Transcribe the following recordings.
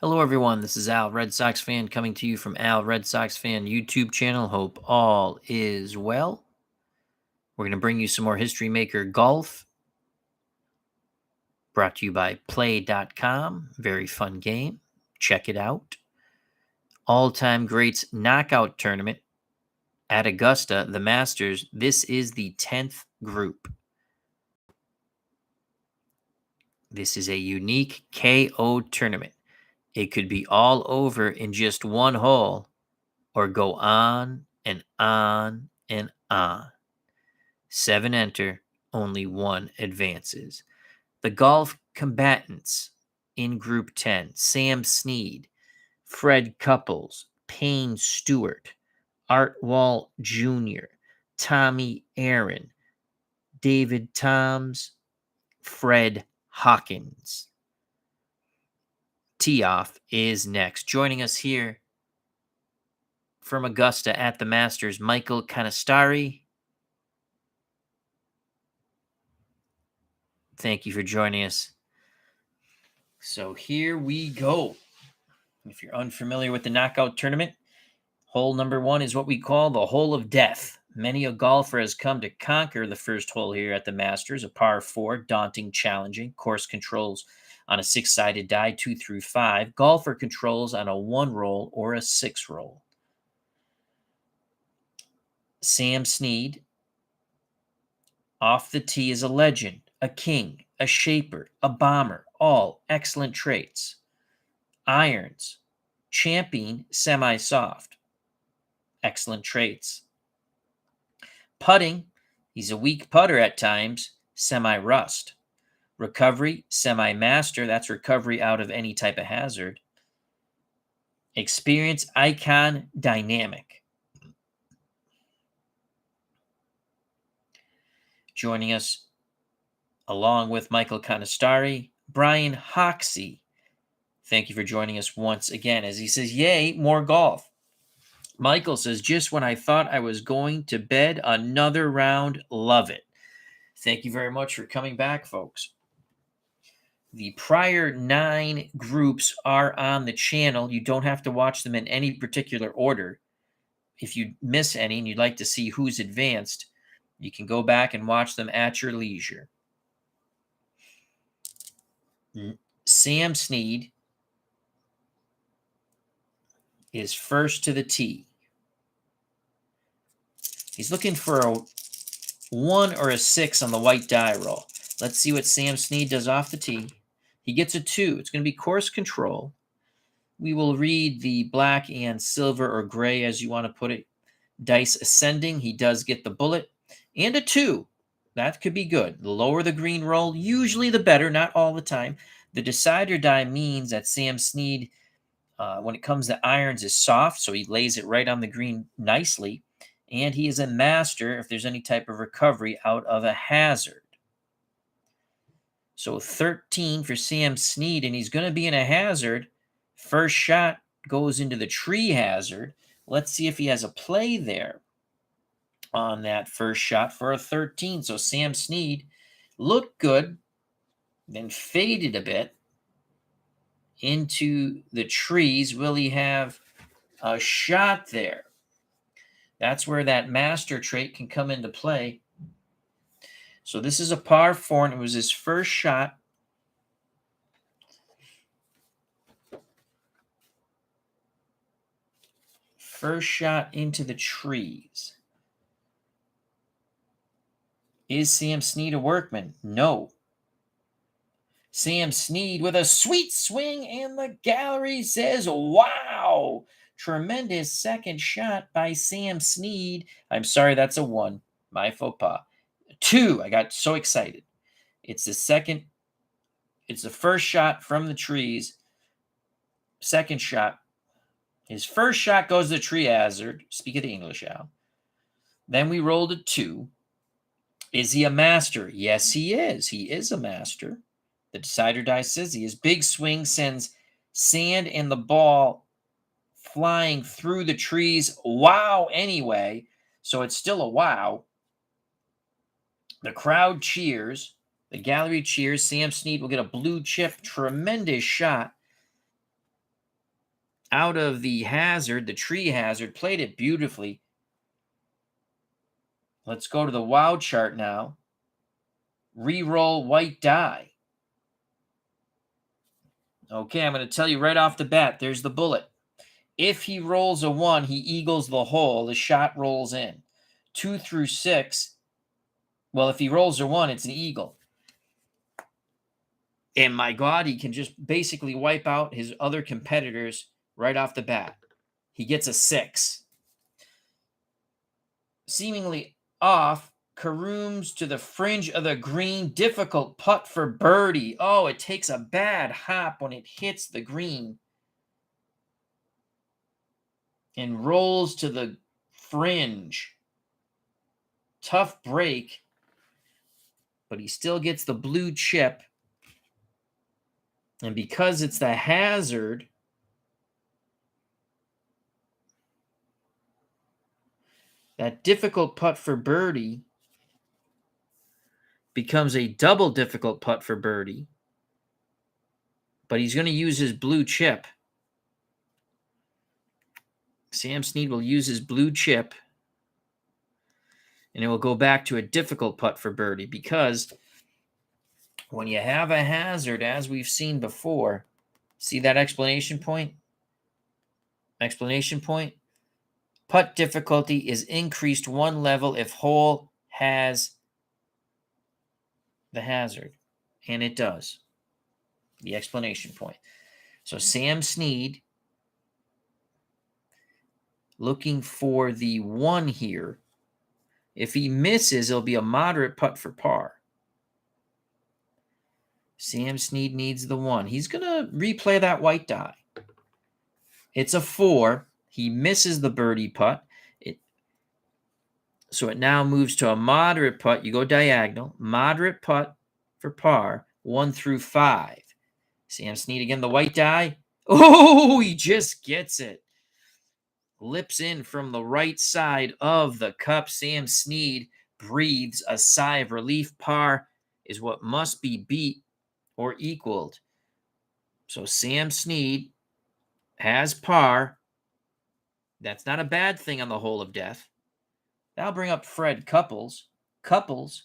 Hello, everyone. This is Al, Red Sox fan, coming to you from Al, Red Sox fan YouTube channel. Hope all is well. We're going to bring you some more History Maker golf, brought to you by Play.com. Very fun game. Check it out. All-time greats knockout tournament at Augusta, the Masters. This is the 10th group. This is a unique KO tournament. It could be all over in just one hole or go on and on and on. 7 enter, only 1 advances. The golf combatants in Group 10: Sam Snead, Fred Couples, Payne Stewart, Art Wall Jr., Tommy Aaron, David Toms, Fred Hawkins. Tee-off is next. Joining us here from Augusta at the Masters, Michael Canistari. Thank you for joining us. So here we go. If you're unfamiliar with the knockout tournament, hole number 1 is what we call the hole of death. Many a golfer has come to conquer the first hole here at the Masters, a par 4, daunting, challenging. Course controls on a 6-sided die, 2 through 5. Golfer controls on a 1 roll or a 6 roll. Sam Snead, off the tee, is a legend, a king, a shaper, a bomber, all excellent traits. Irons, champion, semi-soft, excellent traits. Putting, he's a weak putter at times, semi-rust. Recovery, semi-master, that's recovery out of any type of hazard. Experience, icon, dynamic. Joining us, along with Michael Canistari, Brian Hoxie. Thank you for joining us once again. As he says, yay, more golf. Michael says, just when I thought I was going to bed, another round. Love it. Thank you very much for coming back, folks. The prior 9 groups are on the channel. You don't have to watch them in any particular order. If you miss any and you'd like to see who's advanced, you can go back and watch them at your leisure. Sam Snead is first to the tee. He's looking for a 1 or a 6 on the white die roll. Let's see what Sam Snead does off the tee. He gets a 2. It's going to be course control. We will read the black and silver, or gray as you want to put it, dice ascending. He does get the bullet. And a 2. That could be good. The lower the green roll, usually the better, not all the time. The decider die means that Sam Snead, when it comes to irons, is soft, so he lays it right on the green nicely. And he is a master if there's any type of recovery out of a hazard. So 13 for Sam Snead, and he's going to be in a hazard. First shot goes into the tree hazard. Let's see if he has a play there on that first shot for a 13. So Sam Snead looked good, then faded a bit into the trees. Will he have a shot there? That's where that master trait can come into play. So this is a par 4, and it was his first shot. First shot into the trees. Is Sam Snead a workman? No. Sam Snead with a sweet swing, and the gallery says, wow! Tremendous second shot by Sam Snead. I'm sorry, that's a 1. My faux pas. 2. I got so excited. It's the first shot from the trees. Second shot. His first shot goes to the tree hazard. Speak of the English, Al. Then we rolled a 2. Is he a master? Yes, he is. He is a master. The decider die says he is. Big swing sends sand and the ball flying through the trees. Wow, anyway. So it's still a wow. The crowd cheers. The gallery cheers. Sam Snead will get a blue chip. Tremendous shot. out of the hazard, the tree hazard, played it beautifully. Let's go to the wow chart now. Reroll white die. Okay, I'm going to tell you right off the bat, there's the bullet. If he rolls a 1, he eagles the hole. The shot rolls in. 2 through 6, well, if he rolls a 1, it's an eagle. And my God, he can just basically wipe out his other competitors right off the bat. He gets a 6. Seemingly off, carooms to the fringe of the green. Difficult putt for birdie. Oh, it takes a bad hop when it hits the green and rolls to the fringe. Tough break, but he still gets the blue chip. And because it's the hazard, that difficult putt for birdie becomes a double difficult putt for birdie. But he's going to use his blue chip. Sam Snead will use his blue chip. And it will go back to a difficult putt for birdie, because when you have a hazard, as we've seen before, see that explanation point? Explanation point. Putt difficulty is increased 1 level if hole has the hazard. And it does. The explanation point. So Sam Snead looking for the 1 here. If he misses, it'll be a moderate putt for par. Sam Snead needs the 1. He's going to replay that white die. It's a 4. He misses the birdie putt. So it now moves to a moderate putt. You go diagonal. Moderate putt for par, 1 through 5. Sam Snead again, the white die. Oh, he just gets it. Lips in from the right side of the cup. Sam Snead breathes a sigh of relief. Par is what must be beat or equaled. So Sam Snead has par. That's not a bad thing on the hole of death. That'll bring up Fred Couples. Couples,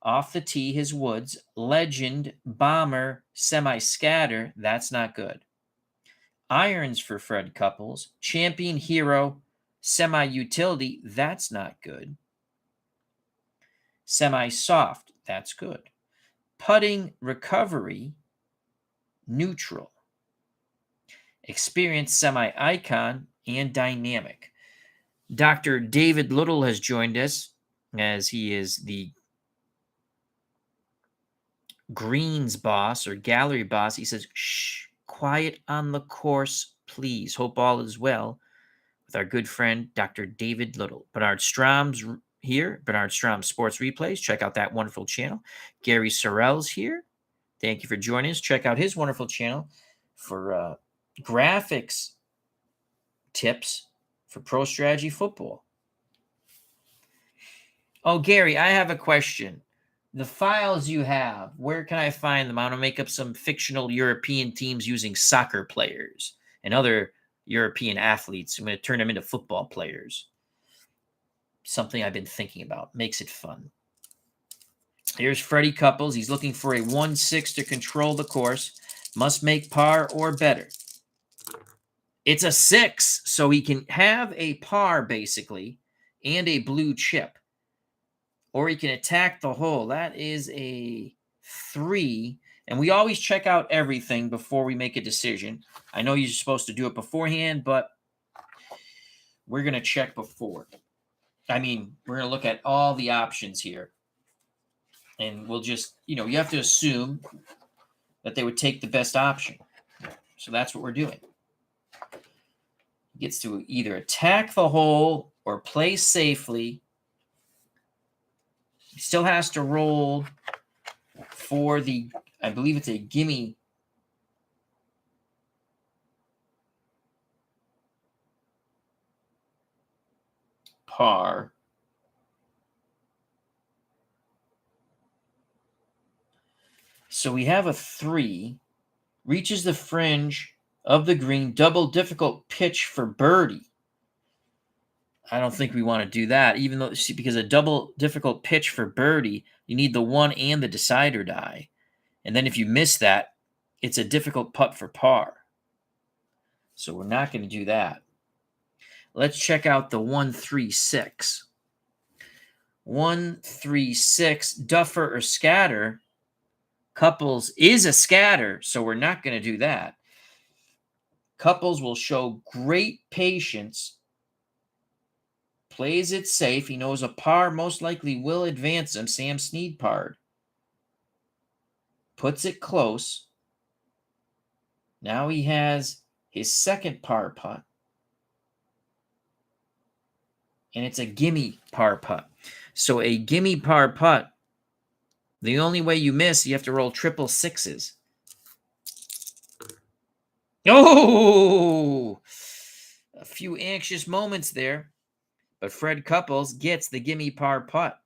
off the tee, his woods. Legend, bomber, semi-scatter. That's not good. Irons for Fred Couples. Champion, hero, semi-utility. That's not good. Semi-soft. That's good. Putting, recovery, neutral. Experience, semi-icon, and dynamic. Dr. David Little has joined us, as he is the greens boss or gallery boss. He says, shh, quiet on the course, please. Hope all is well with our good friend, Dr. David Little. Bernard Strom's here. Bernard Strom Sports Replays. Check out that wonderful channel. Gary Sorrell's here. Thank you for joining us. Check out his wonderful channel for graphics tips for Pro Strategy Football. Oh, Gary, I have a question. The files you have, where can I find them? I want to make up some fictional European teams using soccer players and other European athletes. I'm going to turn them into football players. Something I've been thinking about. Makes it fun. Here's Freddie Couples. He's looking for a 1-6 to control the course. Must make par or better. It's a 6, so he can have a par, basically, and a blue chip. Or he can attack the hole. That is a 3. And we always check out everything before we make a decision. I know you're supposed to do it beforehand, but we're going to check before. I mean, we're going to look at all the options here. And we'll just, you have to assume that they would take the best option. So that's what we're doing. He gets to either attack the hole or play safely. He still has to roll for the, I believe it's a gimme. Par. So we have a 3, reaches the fringe of the green. Double difficult pitch for birdie. I don't think we want to do that, even though, see, because a double difficult pitch for birdie, you need the one and the decider die. And then if you miss that, it's a difficult putt for par. So we're not going to do that. Let's check out the 1-3-6. 1-3-6, Duffer or scatter. Couples is a scatter, so we're not going to do that. Couples will show great patience. Plays it safe. He knows a par most likely will advance him. Sam Snead parred. Puts it close. Now he has his second par putt. And it's a gimme par putt. So a gimme par putt, the only way you miss, you have to roll triple sixes. Oh! A few anxious moments there. But Fred Couples gets the gimme par putt.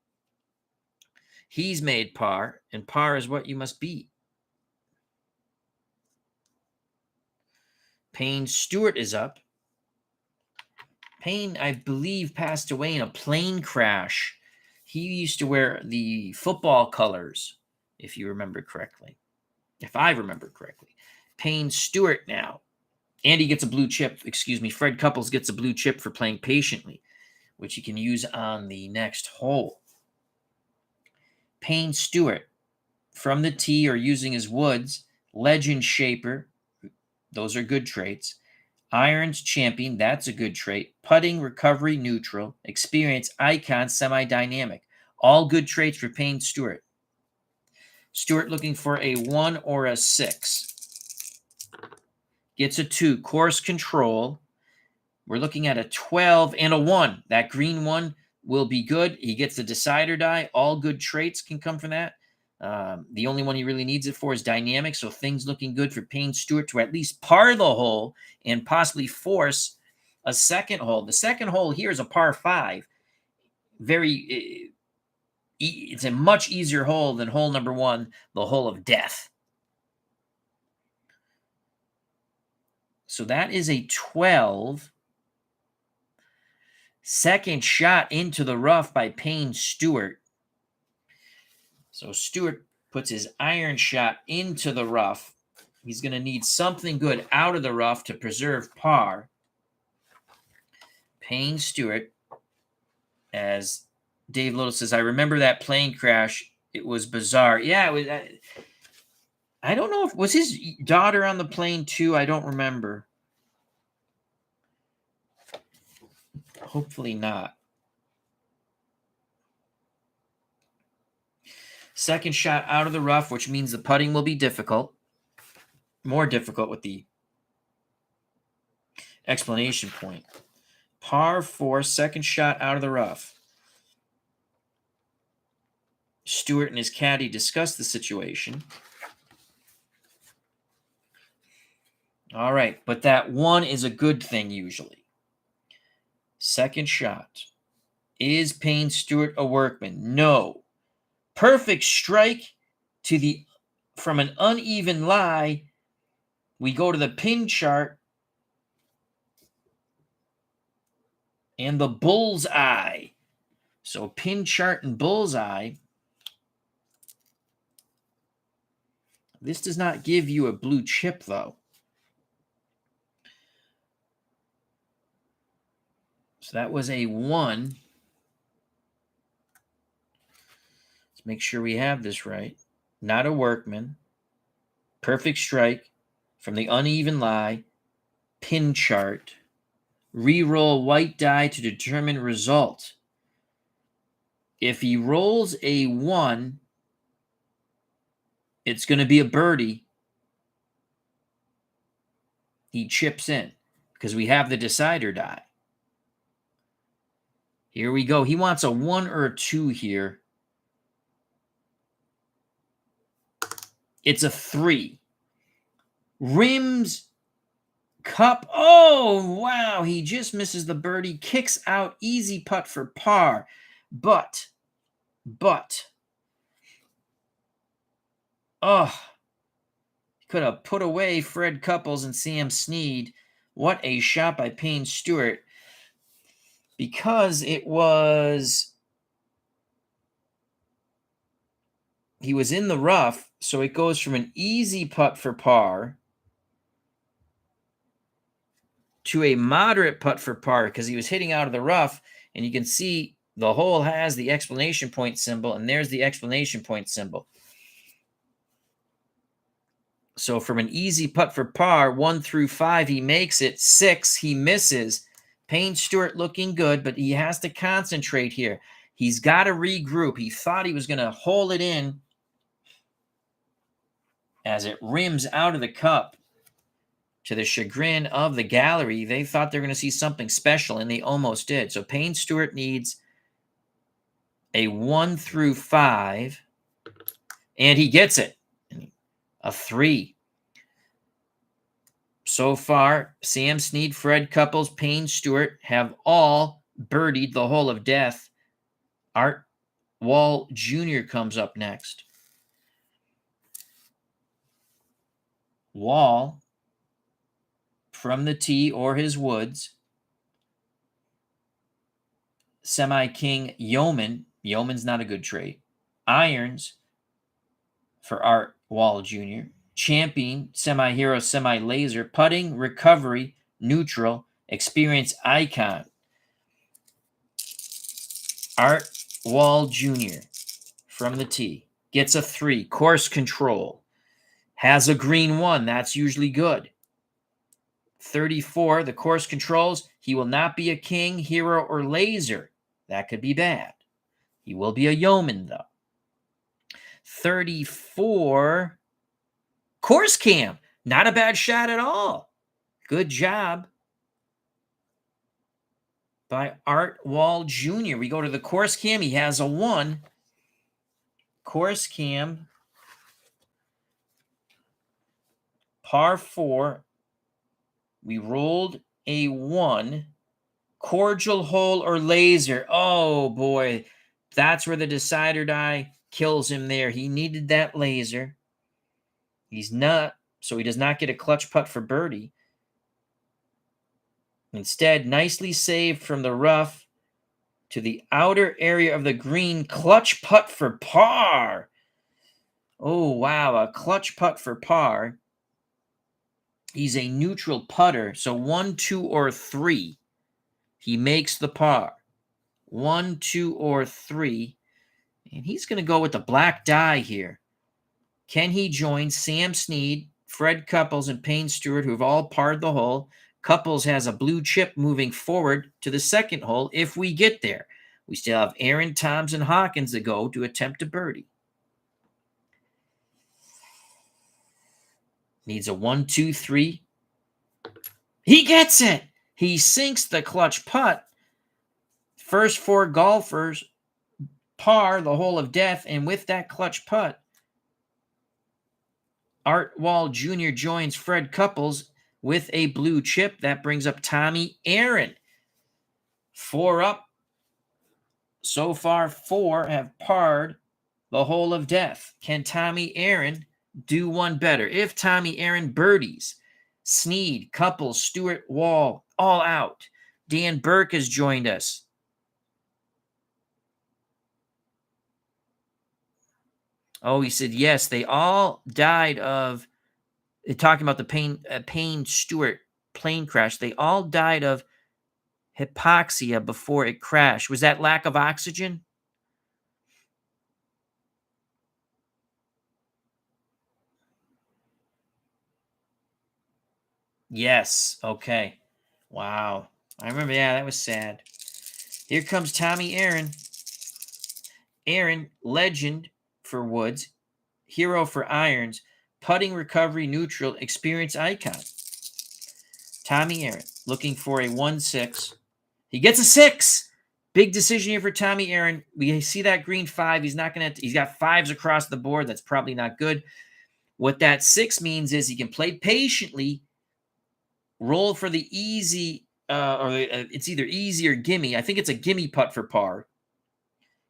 He's made par, and par is what you must beat. Payne Stewart is up. Payne, I believe, passed away in a plane crash. He used to wear the football colors, if you remember correctly. If I remember correctly. Payne Stewart now. And he gets a blue chip. Excuse me. Fred Couples gets a blue chip for playing patiently, which he can use on the next hole. Payne Stewart from the tee or using his woods. Legend shaper. Those are good traits. Irons champion, that's a good trait. Putting, recovery, neutral. Experience, icon, semi-dynamic. All good traits for Payne Stewart. Stewart looking for a 1 or a 6. Gets a 2. Course control. We're looking at a 12 and a 1. That green one will be good. He gets the decider die. All good traits can come from that. The only one he really needs it for is dynamic, so things looking good for Payne Stewart to at least par the hole and possibly force a second hole. The second hole here is a par 5. It's a much easier hole than hole number 1, the hole of death. So that is a 12. Second shot into the rough by Payne Stewart. So Stewart puts his iron shot into the rough. He's going to need something good out of the rough to preserve par. Payne Stewart, as Dave Little says, I remember that plane crash. It was bizarre. Yeah, it was. I don't know if was his daughter on the plane too. I don't remember. Hopefully not. Second shot out of the rough, which means the putting will be difficult. More difficult with the explanation point. Par 4, second shot out of the rough. Stewart and his caddy discuss the situation. All right, but that 1 is a good thing usually. Second shot. Is Payne Stewart a workman? No. Perfect strike from an uneven lie. We go to the pin chart and the bullseye. So pin chart and bullseye. This does not give you a blue chip, though. So that was a 1. Let's make sure we have this right. Not a workman. Perfect strike from the uneven lie. Pin chart. Reroll white die to determine result. If he rolls a 1, it's going to be a birdie. He chips in because we have the decider die. Here we go. He wants a 1 or a 2 here. It's a 3. Rims, cup. Oh, wow. He just misses the birdie. Kicks out. Easy putt for par. But, oh, Could have put away Fred Couples and Sam Snead. What a shot by Payne Stewart. Because he was in the rough, so it goes from an easy putt for par to a moderate putt for par because he was hitting out of the rough, and you can see the hole has the exclamation point symbol, and there's the exclamation point symbol. So from an easy putt for par, 1 through 5, he makes it. 6, he misses. Payne Stewart looking good, but he has to concentrate here. He's got to regroup. He thought he was going to hole it in as it rims out of the cup. To the chagrin of the gallery, they thought they were going to see something special, and they almost did. So Payne Stewart needs a 1 through 5, and he gets it. A 3. So far, Sam Snead, Fred Couples, Payne Stewart have all birdied the hole of death. Art Wall Jr. comes up next. Wall from the tee or his woods. Semi-king Yeoman. Yeoman's not a good trade. Irons for Art Wall Jr. Champion, semi-hero, semi-laser. Putting, recovery, neutral, experience icon. Art Wall Jr. from the tee gets a 3. Course control. Has a green 1. That's usually good. 34, the course controls. He will not be a king, hero, or laser. That could be bad. He will be a yeoman, though. 34, course cam. Not a bad shot at all. Good job by Art Wall Jr. We go to the course cam. He has a 1. Course cam. Par 4. We rolled a 1. Cordial hole or laser. Oh, boy. That's where the decide or die kills him there. He needed that laser. He's not, so he does not get a clutch putt for birdie. Instead, nicely saved from the rough to the outer area of the green. Clutch putt for par. Oh, wow. A clutch putt for par. He's a neutral putter, so 1, 2, or 3. He makes the par. 1, 2, or 3. And he's going to go with the black die here. Can he join Sam Snead, Fred Couples, and Payne Stewart, who have all parred the hole? Couples has a blue chip moving forward to the second hole if we get there. We still have Aaron, Toms, and Hawkins to go to attempt a birdie. Needs a 1, 2, 3. He gets it. He sinks the clutch putt. First 4 golfers par the hole of death, and with that clutch putt, Art Wall Jr. joins Fred Couples with a blue chip. That brings up Tommy Aaron. 4 up. So far, 4 have parred the hole of death. Can Tommy Aaron do one better? If Tommy Aaron birdies, Snead, Couples, Stewart, Wall, all out. Dan Burke has joined us. Oh, he said, yes, they all died of, talking about the Payne Stewart plane crash. They all died of hypoxia before it crashed. Was that lack of oxygen? Yes. Okay. Wow. I remember, yeah, that was sad. Here comes Tommy Aaron. Aaron, legend for Woods, hero for irons, putting, recovery, neutral, experience icon. Tommy Aaron looking for a 1-6. He gets a 6. Big decision here for Tommy Aaron. We see that green 5. He's not going to. He's got 5s across the board. That's probably not good. What that 6 means is he can play patiently, roll for the easy, it's either easy or gimme. I think it's a gimme putt for par,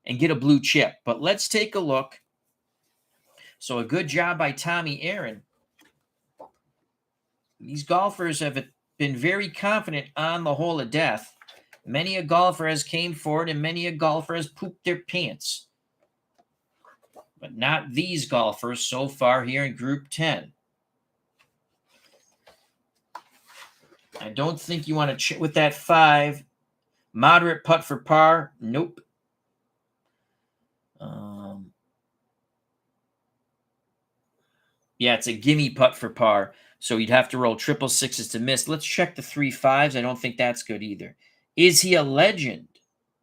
and get a blue chip. But let's take a look. So a good job by Tommy Aaron. These golfers have been very confident on the hole of death. Many a golfer has came forward and many a golfer has pooped their pants. But not these golfers so far here in Group 10. I don't think you want to with that 5. Moderate putt for par. Nope. Yeah, it's a gimme putt for par. So you'd have to roll 666s to miss. Let's check the 3 5s. I don't think that's good either. Is he a legend?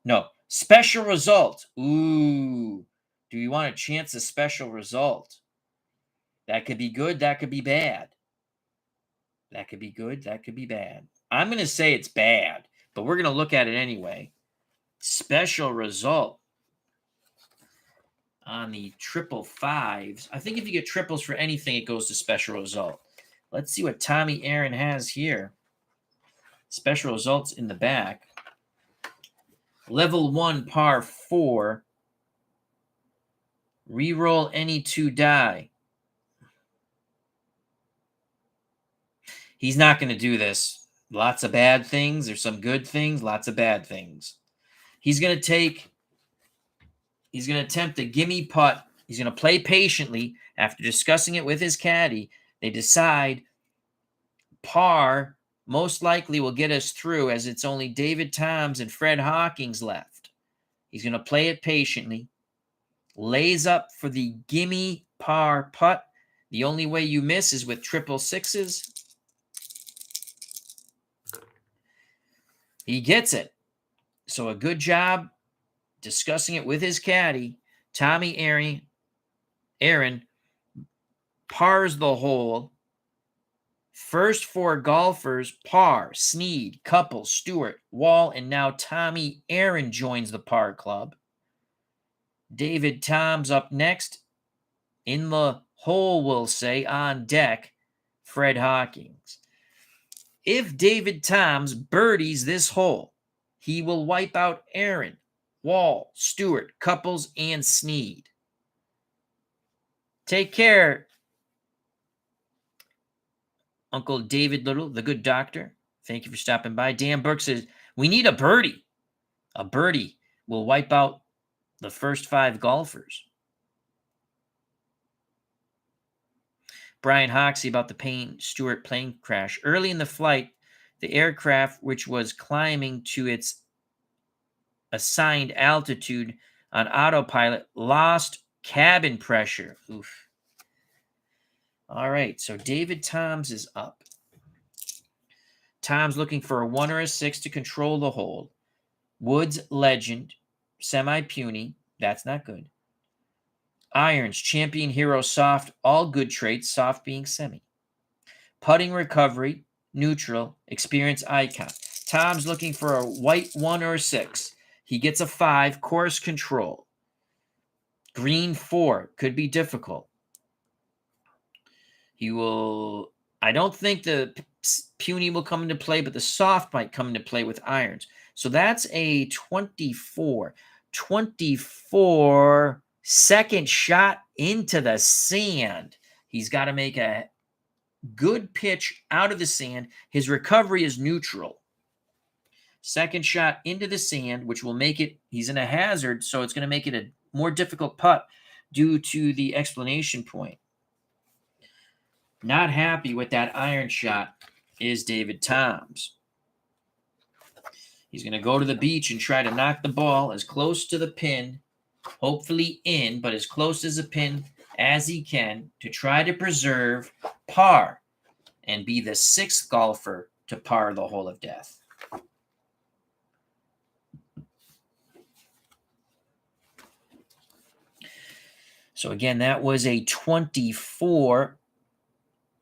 No. Special result. Ooh. Do you want to chance a special result? That could be good. That could be bad. That could be good. That could be bad. I'm going to say it's bad, but we're going to look at it anyway. Special result on the 555s. I think if you get triples for anything, it goes to special result. Let's see what Tommy Aaron has here. Special results in the back. Level 1, par 4. Reroll any 2 die. He's not going to do this. Lots of bad things. There's some good things, lots of bad things. He's going to attempt a gimme putt. He's going to play patiently. After discussing it with his caddy, they decide par most likely will get us through, as it's only David Toms and Fred Hawkins left. He's going to play it patiently. Lays up for the gimme par putt. The only way you miss is with 666s. He gets it. So a good job discussing it with his caddy. Tommy Aaron pars the hole. First 4 golfers par. Snead, Couple, Stewart, Wall, and now Tommy Aaron joins the par club. David Toms up next. In the hole, we'll say, on deck, Fred Hawkins. If David Toms birdies this hole, he will wipe out Aaron, Wall, Stewart, Couples, and Snead. Take care, Uncle David Little, the good doctor. Thank you for stopping by. Dan Burke says, we need a birdie. A birdie will wipe out the first 5 golfers. Brian Hoxie about the Payne Stewart plane crash. Early in the flight, the aircraft, which was climbing to its assigned altitude on autopilot, lost cabin pressure. Oof. All right, so David Toms is up. Toms looking for a 1 or a 6 to control the hole. Woods, legend, semi-puny. That's not good. Irons, champion, hero, soft, all good traits, soft being semi. Putting, recovery, neutral, experience, icon. Tom's looking for a white 1 or a 6. He gets a 5, course control. Green 4, could be difficult. He will, I don't think the puny will come into play, but the soft might come into play with irons. So that's a 24. 24, second shot into the sand. He's got to make a good pitch out of the sand. His recovery is neutral. Second shot into the sand, which will make it, he's in a hazard, so it's going to make it a more difficult putt due to the explanation point. Not happy with that iron shot is David Toms. He's going to go to the beach and try to knock the ball as close to the pin, hopefully in, but as close as a pin as he can to try to preserve par and be the 6th golfer to par the hole of death. So again, that was a 24,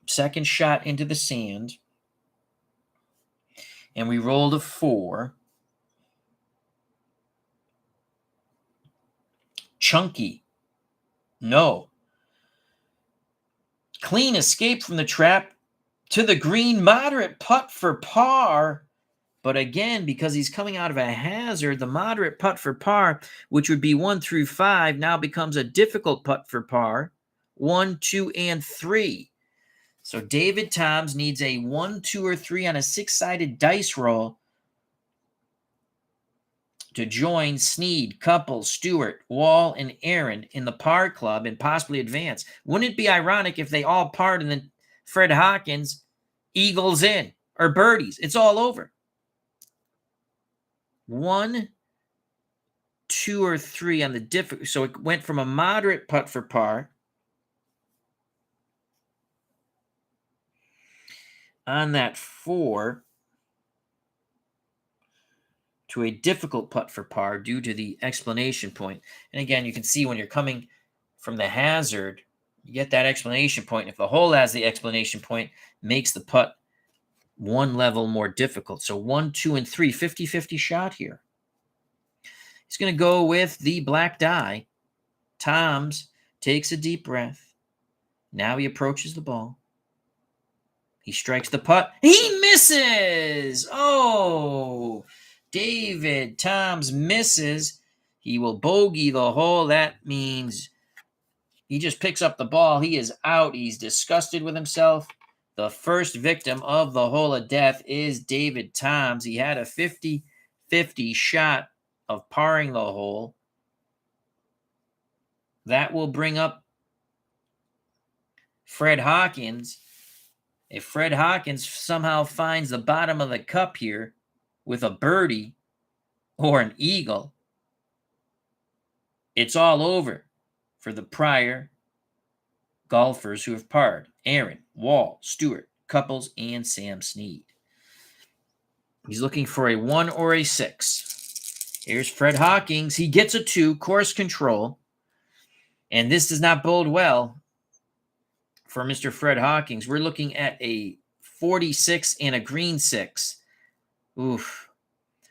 second shot into the sand. And we rolled a 4. Chunky. No. Clean escape from the trap to the green. Moderate putt for par. But again, because he's coming out of a hazard, the moderate putt for par, which would be 1 through 5, now becomes a difficult putt for par. 1, 2, and 3. So David Toms needs a 1, 2, or 3 on a 6-sided dice roll to join Snead, Couples, Stewart, Wall, and Aaron in the par club and possibly advance. Wouldn't it be ironic if they all parred and then Fred Hawkins eagles in or birdies? It's all over. 1, 2, or 3 on the difficult. So it went from a moderate putt for par on that 4 to a difficult putt for par due to the explanation point. And again, you can see when you're coming from the hazard, you get that explanation point. If the hole has the explanation point, makes the putt one level more difficult. So 1, 2, and 3, 50-50 shot here. He's going to go with the black die. Toms takes a deep breath. Now he approaches the ball. He strikes the putt. He misses! Oh! David Toms misses. He will bogey the hole. That means he just picks up the ball. He is out. He's disgusted with himself. The first victim of the hole of death is David Toms. He had a 50-50 shot of parring the hole. That will bring up Fred Hawkins. If Fred Hawkins somehow finds the bottom of the cup here with a birdie or an eagle, it's all over for the prior golfers who have parred. Aaron, Wall, Stewart, Couples, and Sam Snead. He's looking for a 1 or a 6. Here's Fred Hawkins. He gets a 2, course control. And this does not bode well for Mr. Fred Hawkins. We're looking at a 46 and a green 6. Oof.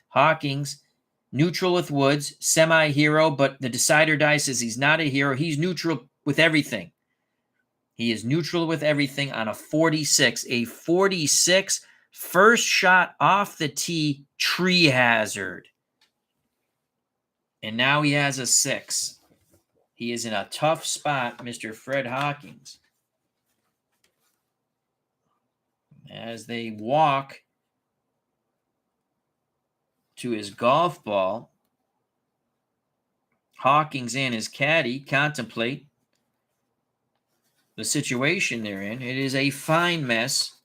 Hawkins, neutral with Woods, semi-hero, but the decider die says he's not a hero. He's neutral with everything. He is neutral with everything on a 46. A 46, first shot off the tee, tree hazard. And now he has a 6. He is in a tough spot, Mr. Fred Hawkins. As they walk to his golf ball, Hawkins and his caddy contemplate the situation they're in. It is a fine mess,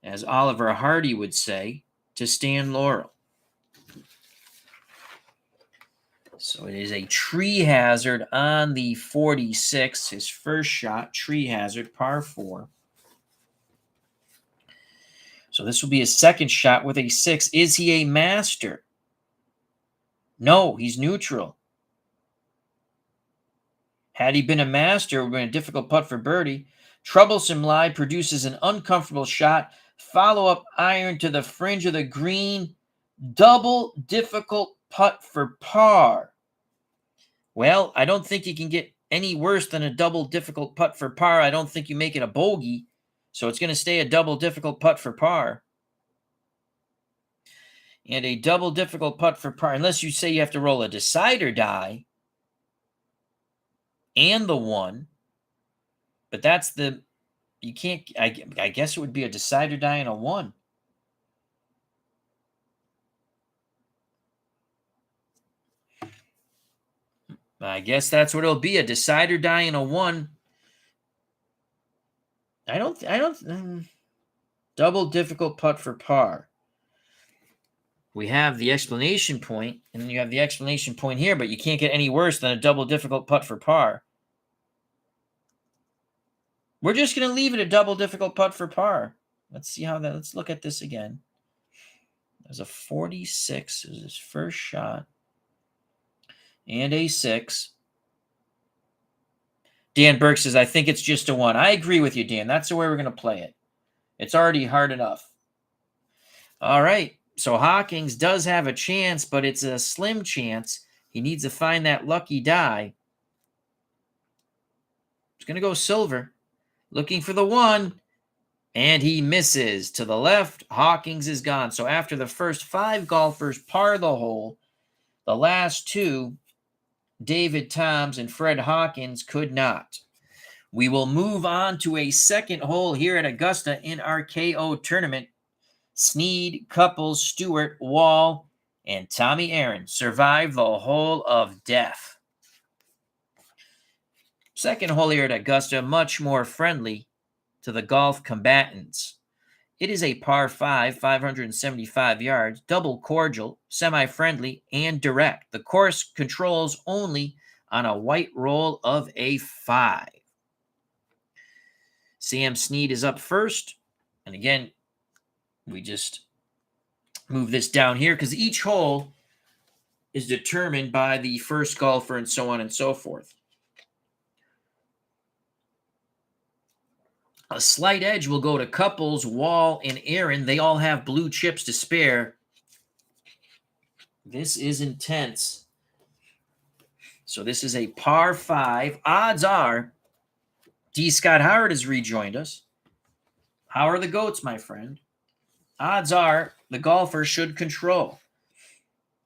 as Oliver Hardy would say, to Stan Laurel. So it is a tree hazard on the 46. His first shot, tree hazard, par 4. So this will be his second shot with a 6. Is he a master? No, he's neutral. Had he been a master, it would have been a difficult putt for birdie. Troublesome lie produces an uncomfortable shot. Follow-up iron to the fringe of the green. Double difficult putt for par. Well, I don't think you can get any worse than a double difficult putt for par. I don't think you make it a bogey. So it's going to stay a double difficult putt for par. And a double difficult putt for par, unless you say you have to roll a decider die and the 1. But that's the, you can't, I guess it would be a decider die and a 1. I guess that's what it'll be, a decider die and a 1. I don't, double difficult putt for par. We have the explanation point, and then you have the explanation point here, but you can't get any worse than a double difficult putt for par. We're just going to leave it a double difficult putt for par. Let's see how that, let's look at this again. There's a 46 is his first shot. And a 6. Dan Burke says, I think it's just a 1. I agree with you, Dan. That's the way we're going to play it. It's already hard enough. All right. So Hawkins does have a chance, but it's a slim chance. He needs to find that lucky die. He's going to go silver. Looking for the 1. And he misses. To the left, Hawkins is gone. So after the first 5 golfers par the hole, the last 2, David Toms and Fred Hawkins, could not. We will move on to a second hole here at Augusta in our KO tournament. Snead, Couples, Stewart, Wall, and Tommy Aaron survive the hole of death. Second hole here at Augusta, much more friendly to the golf combatants. It is a par 5, 575 yards, double cordial, semi-friendly, and direct. The course controls only on a white roll of a 5. Sam Snead is up first. And again, we just move this down here because each hole is determined by the first golfer and so on and so forth. A slight edge will go to Couples, Wall, and Aaron. They all have blue chips to spare. This is intense. So this is a par 5. Odds are D. Scott Howard has rejoined us. How are the goats, my friend? Odds are the golfer should control.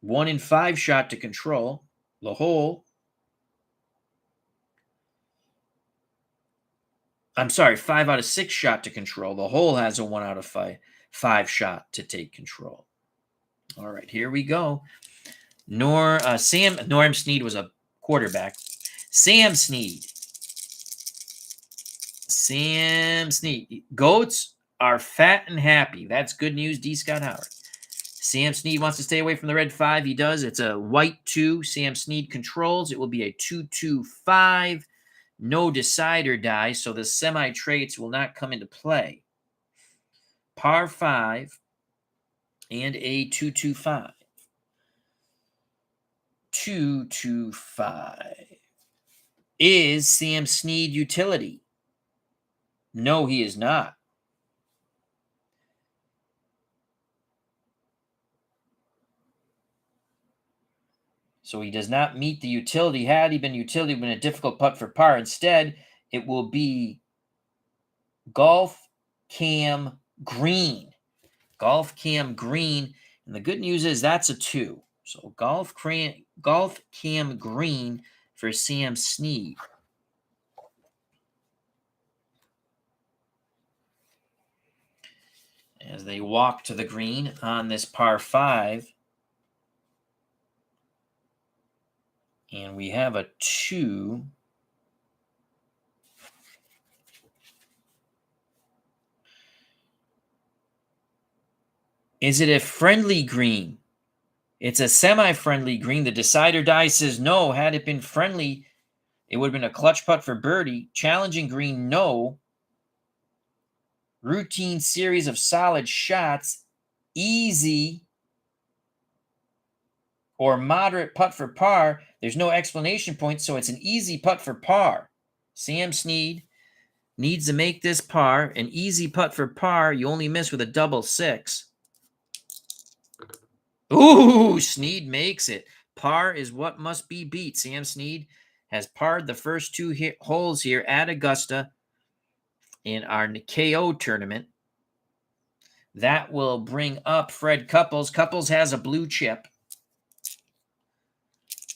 1 in 5 shot to control the hole. I'm sorry, 5 out of 6 shot to control. The hole has a 1 out of 5 shot to take control. All right, here we go. Norm Snead was a quarterback. Sam Snead. Goats are fat and happy. That's good news, D. Scott Howard. Sam Snead wants to stay away from the red 5. He does. It's a white 2. Sam Snead controls. It will be a 2-2-5. No decide or die, so the semi-traits will not come into play. Par 5 and a 2-2-5. 2-2-5. Is Sam Snead utility? No, he is not. So he does not meet the utility. Had he been utility, it would have been a difficult putt for par. Instead, it will be Golf Cam Green. Golf Cam Green. And the good news is that's a 2. So Golf Cam Green for Sam Snead. As they walk to the green on this par 5. And we have a 2. Is it a friendly green? It's a semi-friendly green. The decider die says no. Had it been friendly, it would have been a clutch putt for birdie. Challenging green, no. Routine series of solid shots. Easy or moderate putt for par. There's no explanation point, so it's an easy putt for par. Sam Snead needs to make this par. An easy putt for par. You only miss with a double 6. Ooh, Snead makes it. Par is what must be beat. Sam Snead has parred the first 2 holes here at Augusta in our KO tournament. That will bring up Fred Couples. Couples has a blue chip.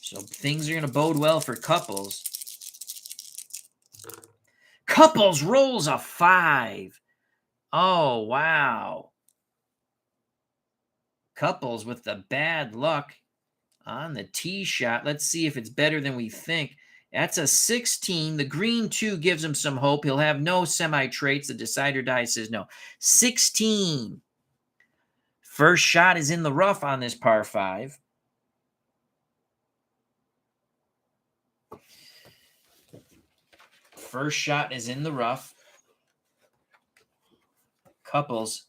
So things are going to bode well for Couples. Couples rolls a 5. Oh, wow. Couples with the bad luck on the tee shot. Let's see if it's better than we think. That's a 16. The green 2 gives him some hope. He'll have no semi-traits. The decider die says no. 16. First shot is in the rough on this par 5. First shot is in the rough. Couples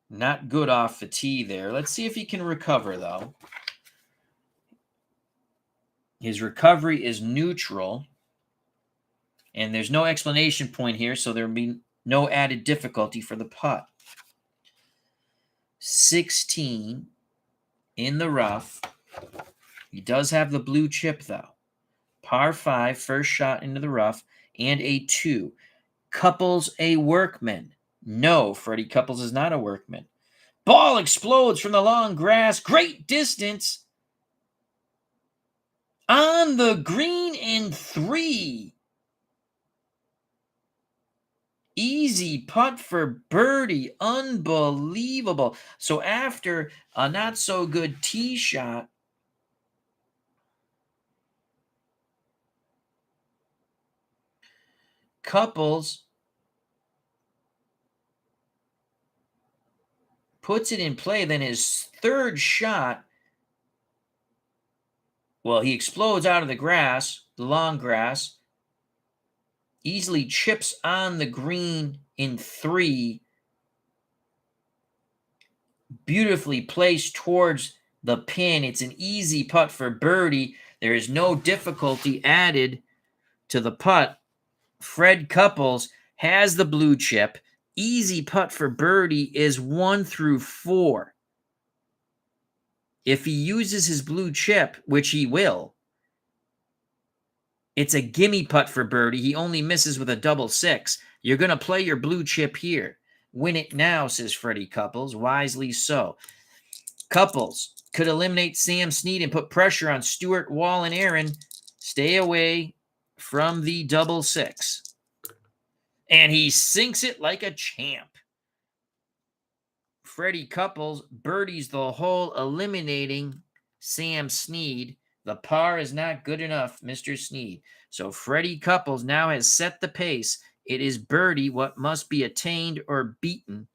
not good off the tee there. Let's see if he can recover, though. His recovery is neutral. And there's no explanation point here, so there will be no added difficulty for the putt. 16 in the rough. He does have the blue chip, though. Par 5, first shot into the rough, and a 2. Couples a workman. No, Freddie Couples is not a workman. Ball explodes from the long grass. Great distance. On the green in 3. easy putt for birdie. Unbelievable. So after a not so good tee shot, Couples puts it in play. Then his third shot, well, he explodes out of the grass, the long grass, easily chips on the green in 3, beautifully placed towards the pin. It's an easy putt for birdie. There is no difficulty added to the putt. Fred Couples has the blue chip. Easy putt for birdie is 1 through 4. If he uses his blue chip, which he will, it's a gimme putt for birdie. He only misses with a double 6. You're going to play your blue chip here. Win it now, says Freddie Couples. Wisely so. Couples could eliminate Sam Snead and put pressure on Stewart, Wall, and Aaron. Stay away from the double 6. And he sinks it like a champ. Freddie Couples birdies the hole, eliminating Sam Snead. The par is not good enough, Mr. Snead. So Freddie Couples now has set the pace. It is birdie what must be attained or beaten.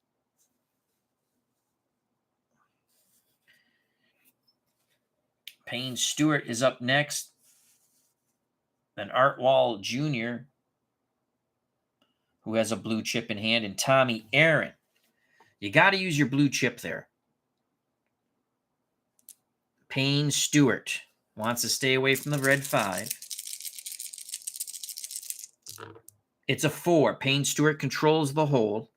Payne Stewart is up next. Then Art Wall Jr., who has a blue chip in hand, and Tommy Aaron. You got to use your blue chip there. Payne Stewart wants to stay away from the red 5. It's a 4. Payne Stewart controls the hole.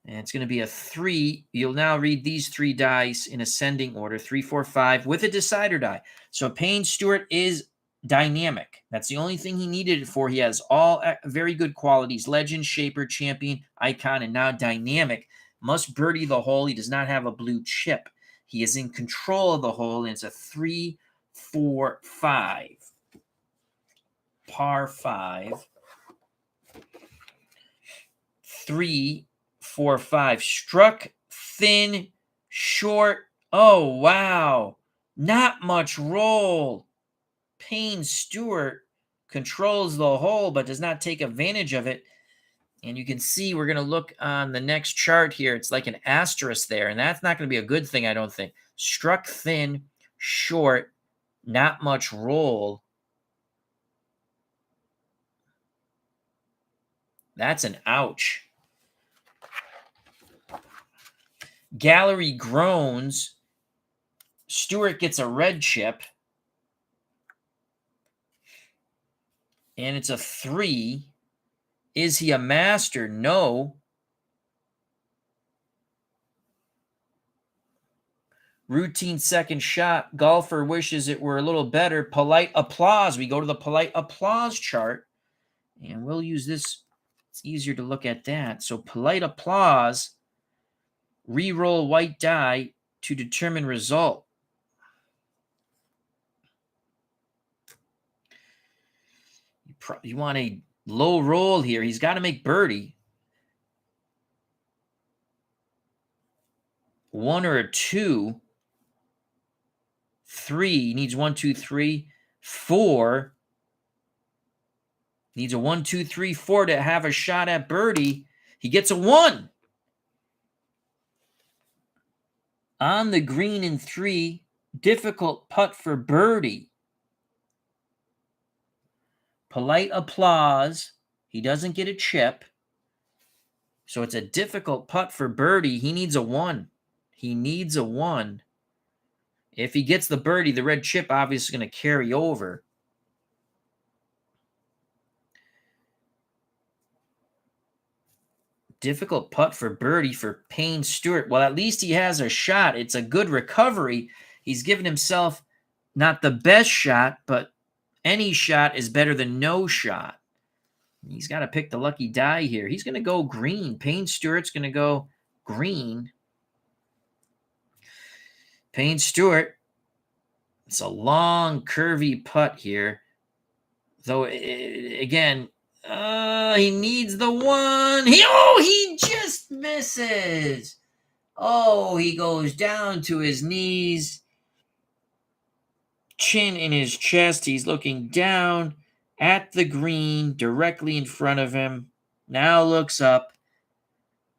And it's going to be a 3. You'll now read these 3 dice in ascending order, 3, 4, 5, with a decider die. So Payne Stewart is dynamic. That's the only thing he needed it for. He has all very good qualities: legend, shaper, champion, icon, and now dynamic. Must birdie the hole. He does not have a blue chip. He is in control of the hole, and it's a 3, 4, 5. Par 5. 3, 4, 5. Struck thin, short. Oh, wow. Not much roll. Payne Stewart controls the hole but does not take advantage of it. And you can see, we're going to look on the next chart here. It's like an asterisk there, and that's not going to be a good thing, I don't think. Struck thin, short, not much roll. That's an ouch. Gallery groans. Stewart gets a red chip. And it's a 3. Is he a master? No. Routine second shot. Golfer wishes it were a little better. Polite applause. We go to the polite applause chart. And we'll use this. It's easier to look at that. So polite applause. Reroll white die to determine result. You want a low roll here. He's got to make birdie. 1 or a 2. 3. He needs 1, 2, 3. 4. Needs a 1, 2, 3, 4 to have a shot at birdie. He gets a 1. On the green in 3. Difficult putt for birdie. Polite applause. He doesn't get a chip. So it's a difficult putt for birdie. He needs a 1. He needs a 1. If he gets the birdie, the red chip obviously is going to carry over. Difficult putt for birdie for Payne Stewart. Well, at least he has a shot. It's a good recovery. He's given himself not the best shot, but any shot is better than no shot. He's got to pick the lucky die here. He's going to go green. Payne Stewart's going to go green. Payne Stewart. It's a long, curvy putt here. Though, again, He needs the one. He just misses. Oh, he goes down to his knees, chin in his chest. He's looking down at the green directly in front of him. Now looks up.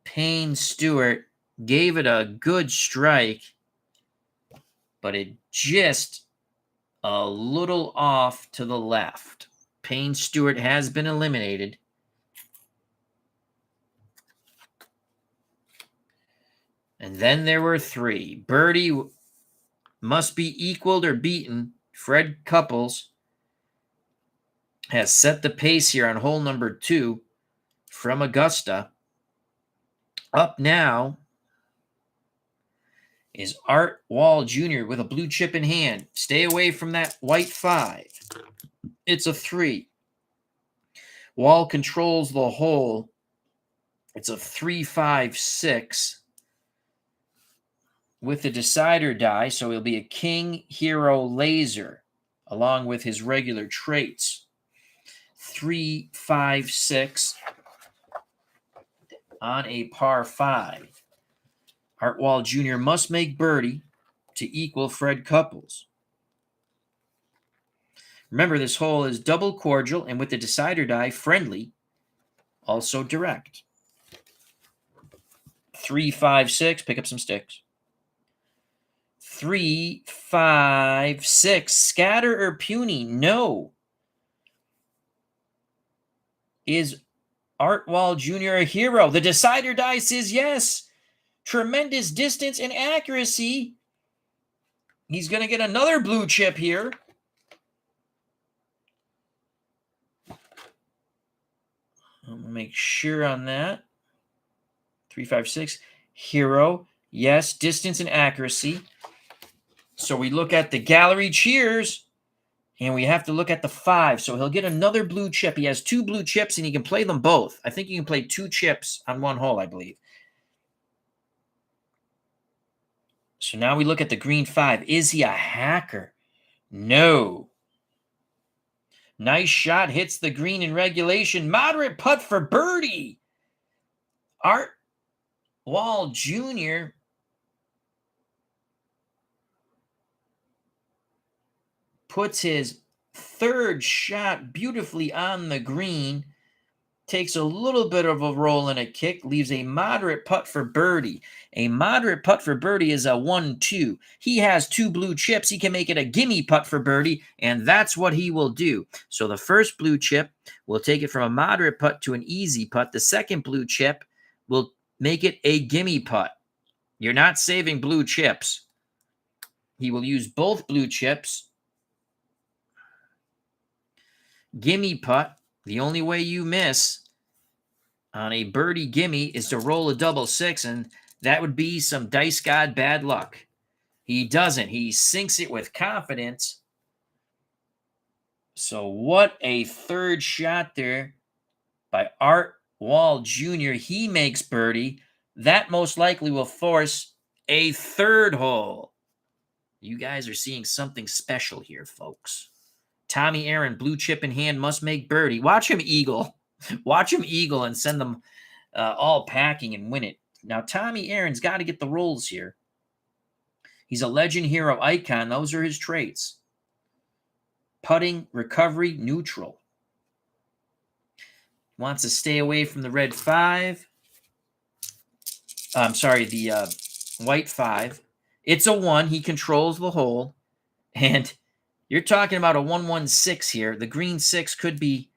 Payne Stewart gave it a good strike, but it just a little off to the left. Payne Stewart has been eliminated. And then there were three. Birdie must be equaled or beaten. Fred Couples has set the pace here on hole number 2 from Augusta. Up now is Art Wall Jr. with a blue chip in hand. Stay away from that white 5. It's a 3. Wall controls the hole. It's a 3-5-6 with the decider die, so he'll be a king, hero, laser, along with his regular traits. 3-5-6 on a par 5. Art Wall Jr. must make birdie to equal Fred Couples. Remember, this hole is double cordial, and with the decider die, friendly, also direct. 3-5-6, pick up some sticks. 3-5-6, scatter or puny? No. Is Art Wall Jr. a hero? The decider die says yes. Tremendous distance and accuracy. He's going to get another blue chip here. I'll make sure on that. 3-5-6. Hero. Yes, distance and accuracy. So we look at the gallery cheers, and we have to look at the 5. So he'll get another blue chip. He has 2 blue chips, and he can play them both. I think he can play 2 chips on one hole, I believe. So now we look at the green 5. Is he a hacker? No. Nice shot. Hits the green in regulation. Moderate putt for birdie. Art Wall Jr. puts his third shot beautifully on the green. Takes a little bit of a roll and a kick, leaves a moderate putt for birdie. A moderate putt for birdie is a 1-2. He has 2 blue chips. He can make it a gimme putt for birdie, and that's what he will do. So the first blue chip will take it from a moderate putt to an easy putt. The second blue chip will make it a gimme putt. You're not saving blue chips. He will use both blue chips. Gimme putt. The only way you miss on a birdie gimme is to roll a double 6, and that would be some dice god bad luck. He doesn't. He sinks it with confidence. So what a third shot there by Art Wall Jr. He makes birdie. That most likely will force a third hole. You guys are seeing something special here, folks. Tommy Aaron, blue chip in hand, must make birdie. Watch him eagle. Watch him eagle and send them all packing and win it. Now, Tommy Aaron's got to get the rolls here. He's a legend hero icon. Those are his traits. Putting, recovery, neutral. Wants to stay away from the red 5. I'm sorry, the white 5. It's a 1. He controls the hole. And you're talking about a 1-1-6 here. The green 6 could be,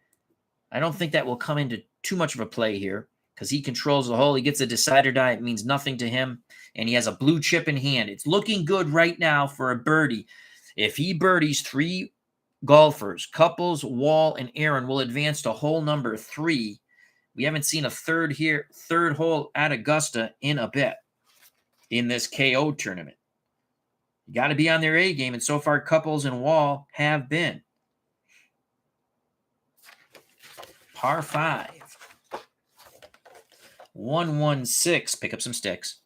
I don't think that will come into too much of a play here because he controls the hole. He gets a decider die. It means nothing to him. And he has a blue chip in hand. It's looking good right now for a birdie. If he birdies 3 golfers, Couples, Wall, and Aaron will advance to hole number 3. We haven't seen a third hole at Augusta in a bit in this KO tournament. You got to be on their A game, and so far Couples and Wall have been. Par 5. 1-1-6. Pick up some sticks.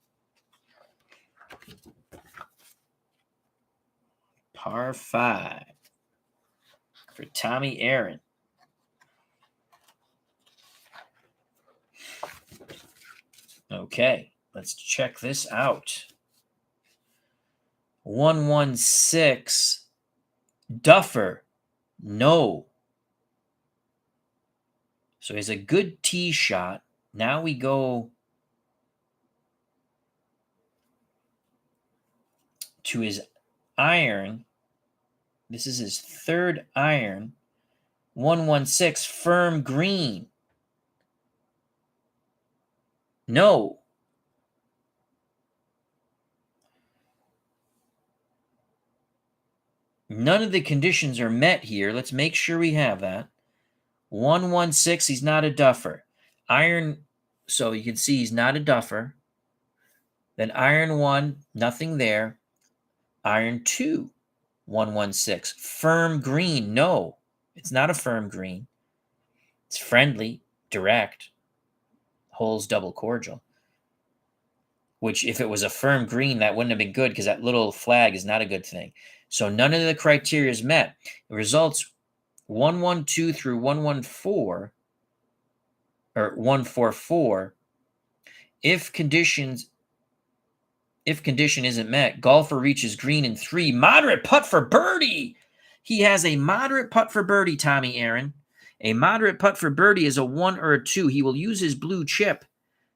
Par 5 for Tommy Aaron. Okay, let's check this out. 116. Duffer. No. So he's a good tee shot. Now we go to his iron. This is his third iron. 116, firm green. No. None of the conditions are met here. Let's make sure we have that. 116, he's not a duffer. Iron, so you can see he's not a duffer. Then iron 1, nothing there. Iron 2, 116. Firm green, no. It's not a firm green. It's friendly, direct. Holes double cordial. Which, if it was a firm green, that wouldn't have been good because that little flag is not a good thing. So none of the criteria is met. The results 112 through 114 or 144. If condition isn't met, golfer reaches green in 3. Moderate putt for birdie. He has a moderate putt for birdie, Tommy Aaron. A moderate putt for birdie is a 1 or a 2. He will use his blue chip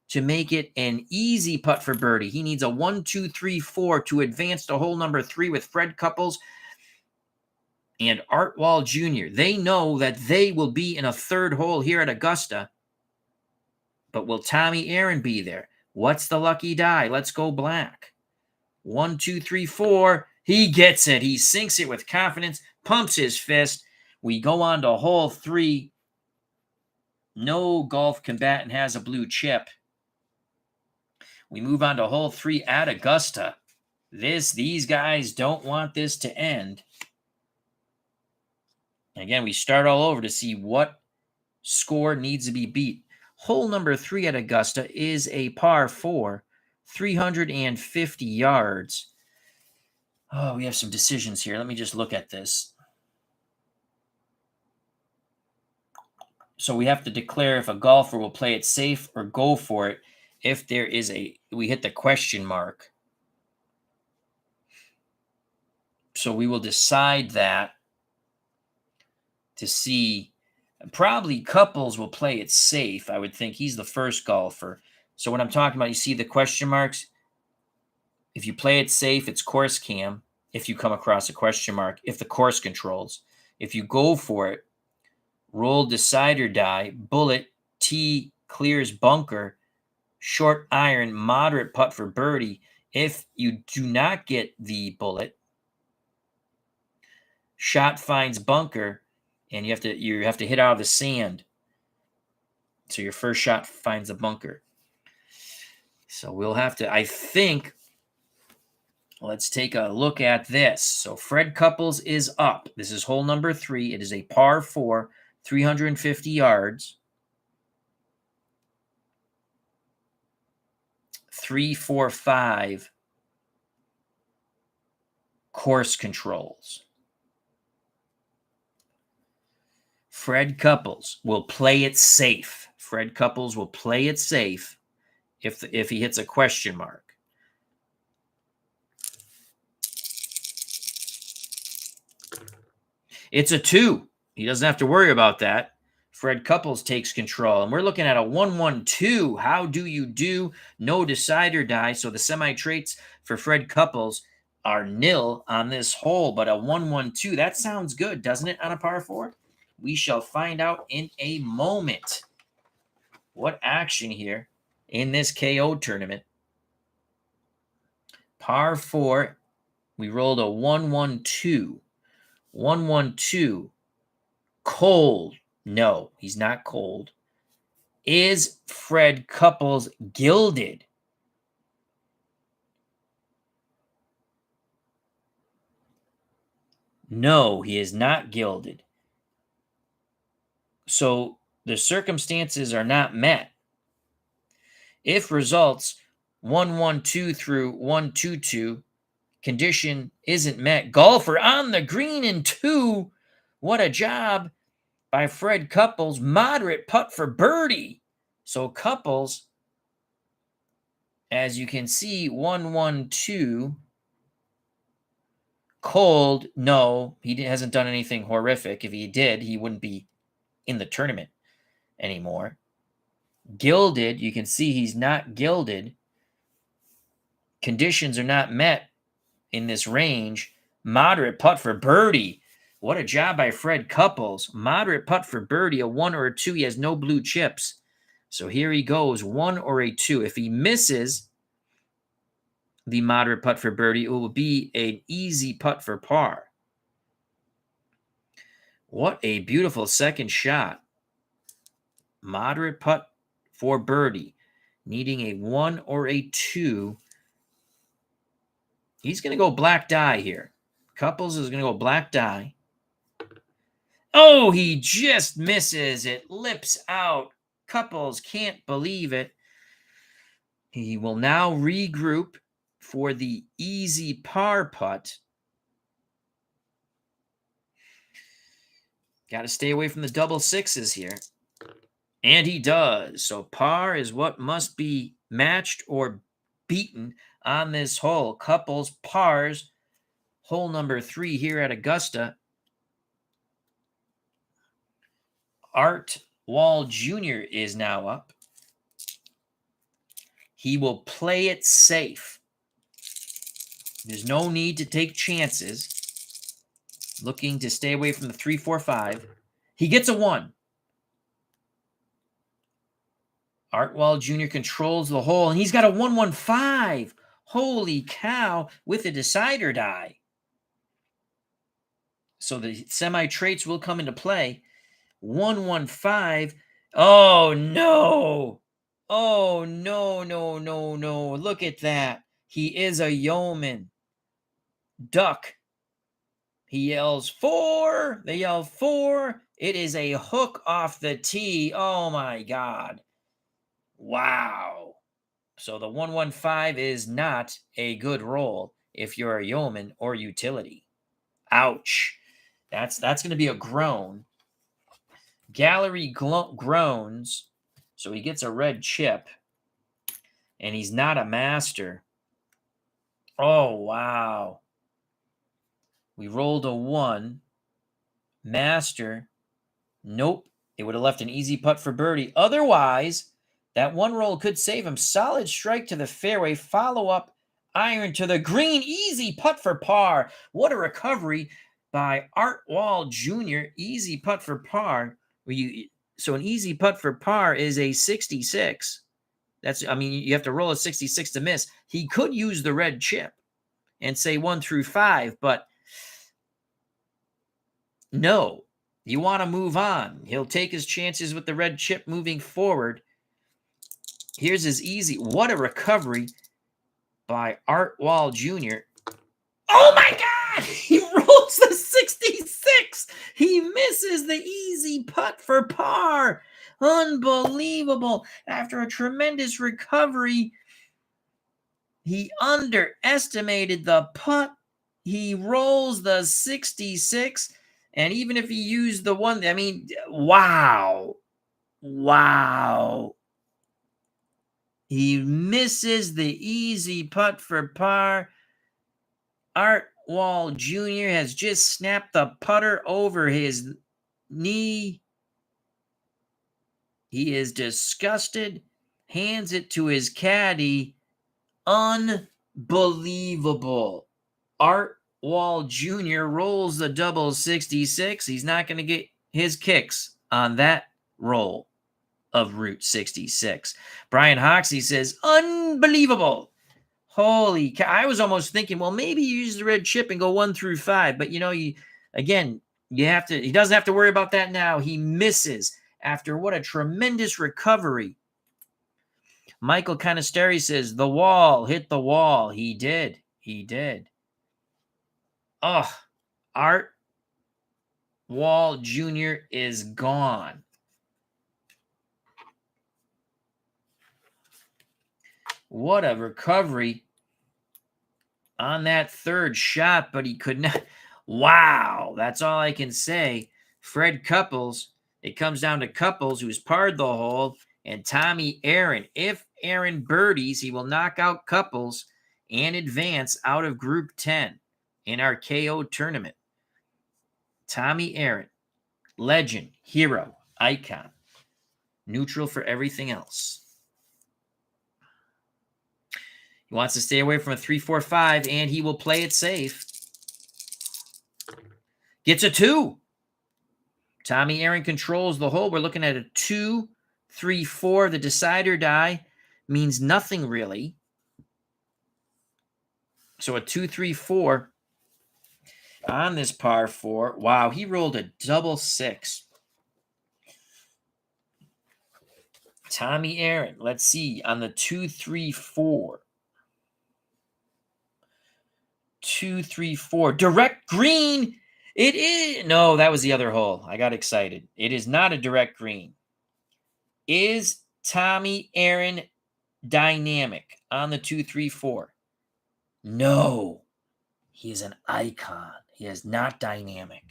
to make it an easy putt for birdie. He needs a 1, 2, 3, 4 to advance to hole number 3 with Fred Couples and Art Wall Jr. They know that they will be in a third hole here at Augusta. But will Tommy Aaron be there? What's the lucky die? Let's go black. 1, 2, 3, 4. He gets it. He sinks it with confidence, pumps his fist. We go on to hole 3. No golf combatant has a blue chip. We move on to hole 3 at Augusta. These guys don't want this to end. Again, we start all over to see what score needs to be beat. Hole number 3 at Augusta is a par 4, 350 yards. Oh, we have some decisions here. Let me just look at this. So we have to declare if a golfer will play it safe or go for it. If there is we hit the question mark. So we will decide that to see. Probably Couples will play it safe. I would think he's the first golfer. So what I'm talking about, you see the question marks? If you play it safe, it's course cam. If you come across a question mark, if the course controls. If you go for it, roll decider die, bullet, tee, clears bunker, short iron, moderate putt for birdie. If you do not get the bullet, shot finds bunker, and you have to hit out of the sand. So your first shot finds a bunker. So we'll have to, I think, let's take a look at this. So Fred Couples is up. This is hole number 3. It is a par 4, 350 yards. 3, 4, 5 course controls. Fred Couples will play it safe. Fred Couples will play it safe if he hits a question mark. It's a 2. He doesn't have to worry about that. Fred Couples takes control. And we're looking at a 1-1-2. How do you do? No decider die. So the semi-traits for Fred Couples are nil on this hole. But a 1-1-2, that sounds good, doesn't it, on a par 4? We shall find out in a moment what action here in this KO tournament. Par 4, we rolled a 1-1-2. 1-1-2. Cold. No, he's not cold. Is Fred Couples gilded? No, he is not gilded. So the circumstances are not met. If results 1-1-2 through 1-2-2, condition isn't met. Golfer on the green in 2. What a job by Fred Couples. Moderate putt for birdie. So Couples As you can see, 1-1-2. Cold, no, he hasn't done anything horrific. If he did, he wouldn't be in the tournament anymore. Gilded, you can see he's not gilded. Conditions are not met in this range. Moderate putt for birdie. What a job by Fred Couples. Moderate putt for birdie, a 1 or a 2. He has no blue chips. So here he goes, 1 or a 2. If he misses the moderate putt for birdie, it will be an easy putt for par. What a beautiful second shot. Moderate putt for birdie, needing a 1 or a 2. He's going to go black die here. Couples is going to go black die. Oh, he just misses. It lips out. Couples can't believe it. He will now regroup for the easy par putt. Got to stay away from the double sixes here. And he does. So par is what must be matched or beaten on this hole. Couples pars. Hole number 3 here at Augusta. Art Wall Jr. is now up. He will play it safe. There's no need to take chances. Looking to stay away from the 3, 4, 5. He gets a 1. Art Wall Jr. controls the hole, and he's got a 1-1-5. Holy cow, with a decider die. So the semi-traits will come into play. 1-1-5. Oh, no. Oh, no, no, no, no. Look at that. He is a yeoman. Duck. He yells 4. They yell 4. It is a hook off the tee. Oh, my God. Wow. So the 1-1-5 is not a good roll if you're a yeoman or utility. Ouch. That's going to be a groan. Gallery groans. So he gets a red chip. And he's not a master. Oh, wow. We rolled a 1. Master. Nope. It would have left an easy putt for birdie. Otherwise, that 1 roll could save him. Solid strike to the fairway. Follow-up iron to the green. Easy putt for par. What a recovery by Art Wall Jr. Easy putt for par. So an easy putt for par is a 66. You have to roll a 66 to miss. He could use the red chip and say 1 through 5, but no. You want to move on. He'll take his chances with the red chip moving forward. Here's his easy. What a recovery by Art Wall Jr. Oh, my God! He rolls the 66. He misses the easy putt for par. Unbelievable. After a tremendous recovery, he underestimated the putt. He rolls the 66. And even if he used the 1, wow. Wow. He misses the easy putt for par. Art Wall Jr. has just snapped the putter over his knee. He is disgusted, hands it to his caddy. Unbelievable. Art Wall Jr. rolls the double 66. He's not going to get his kicks on that roll of Route 66. Brian Hoxie says, unbelievable. Holy cow. I was almost thinking, well, maybe you use the red chip and go 1 through 5. But, he doesn't have to worry about that now. He misses after what a tremendous recovery. Michael Canisteri says, the wall, hit the wall. He did. Oh, Art Wall Jr. is gone. What a recovery on that third shot, but he could not. Wow, that's all I can say. Fred Couples, it comes down to Couples, who's parred the hole. And Tommy Aaron, if Aaron birdies, he will knock out Couples and advance out of Group 10 in our KO tournament. Tommy Aaron, legend, hero, icon, neutral for everything else. He wants to stay away from a 3-4-5, and he will play it safe. Gets a 2. Tommy Aaron controls the hole. We're looking at a 2-3-4. The decider die means nothing really. So a 2-3-4 on this par 4. Wow, he rolled a double 6. Tommy Aaron, let's see, on the 2-3-4. 2-3-4. Direct green. It is. No, that was the other hole. I got excited. It is not a direct green. Is Tommy Aaron dynamic on the 2-3-4? No. He is an icon. He is not dynamic.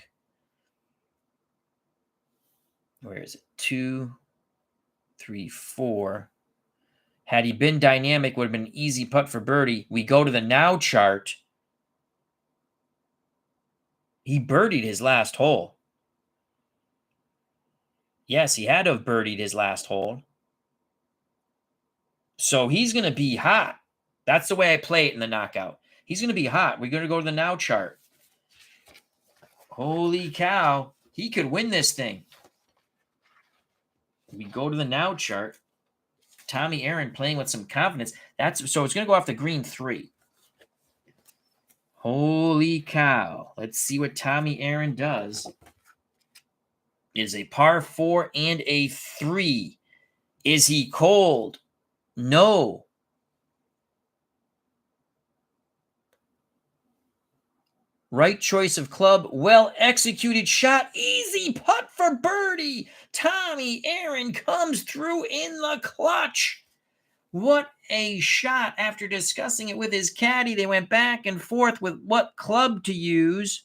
Where is it? 2-3-4. Had he been dynamic, would have been an easy putt for birdie. We go to the now chart. He birdied his last hole. Yes, he had to have birdied his last hole. So he's going to be hot. That's the way I play it in the knockout. He's going to be hot. We're going to go to the now chart. Holy cow. He could win this thing. We go to the now chart. Tommy Aaron playing with some confidence. So it's going to go off the green 3. Holy cow. Let's see what Tommy Aaron does. It is a par 4 and a 3. Is he cold? No. Right choice of club. Well executed shot. Easy putt for birdie. Tommy Aaron comes through in the clutch. What a shot. After discussing it with his caddy, they went back and forth with what club to use.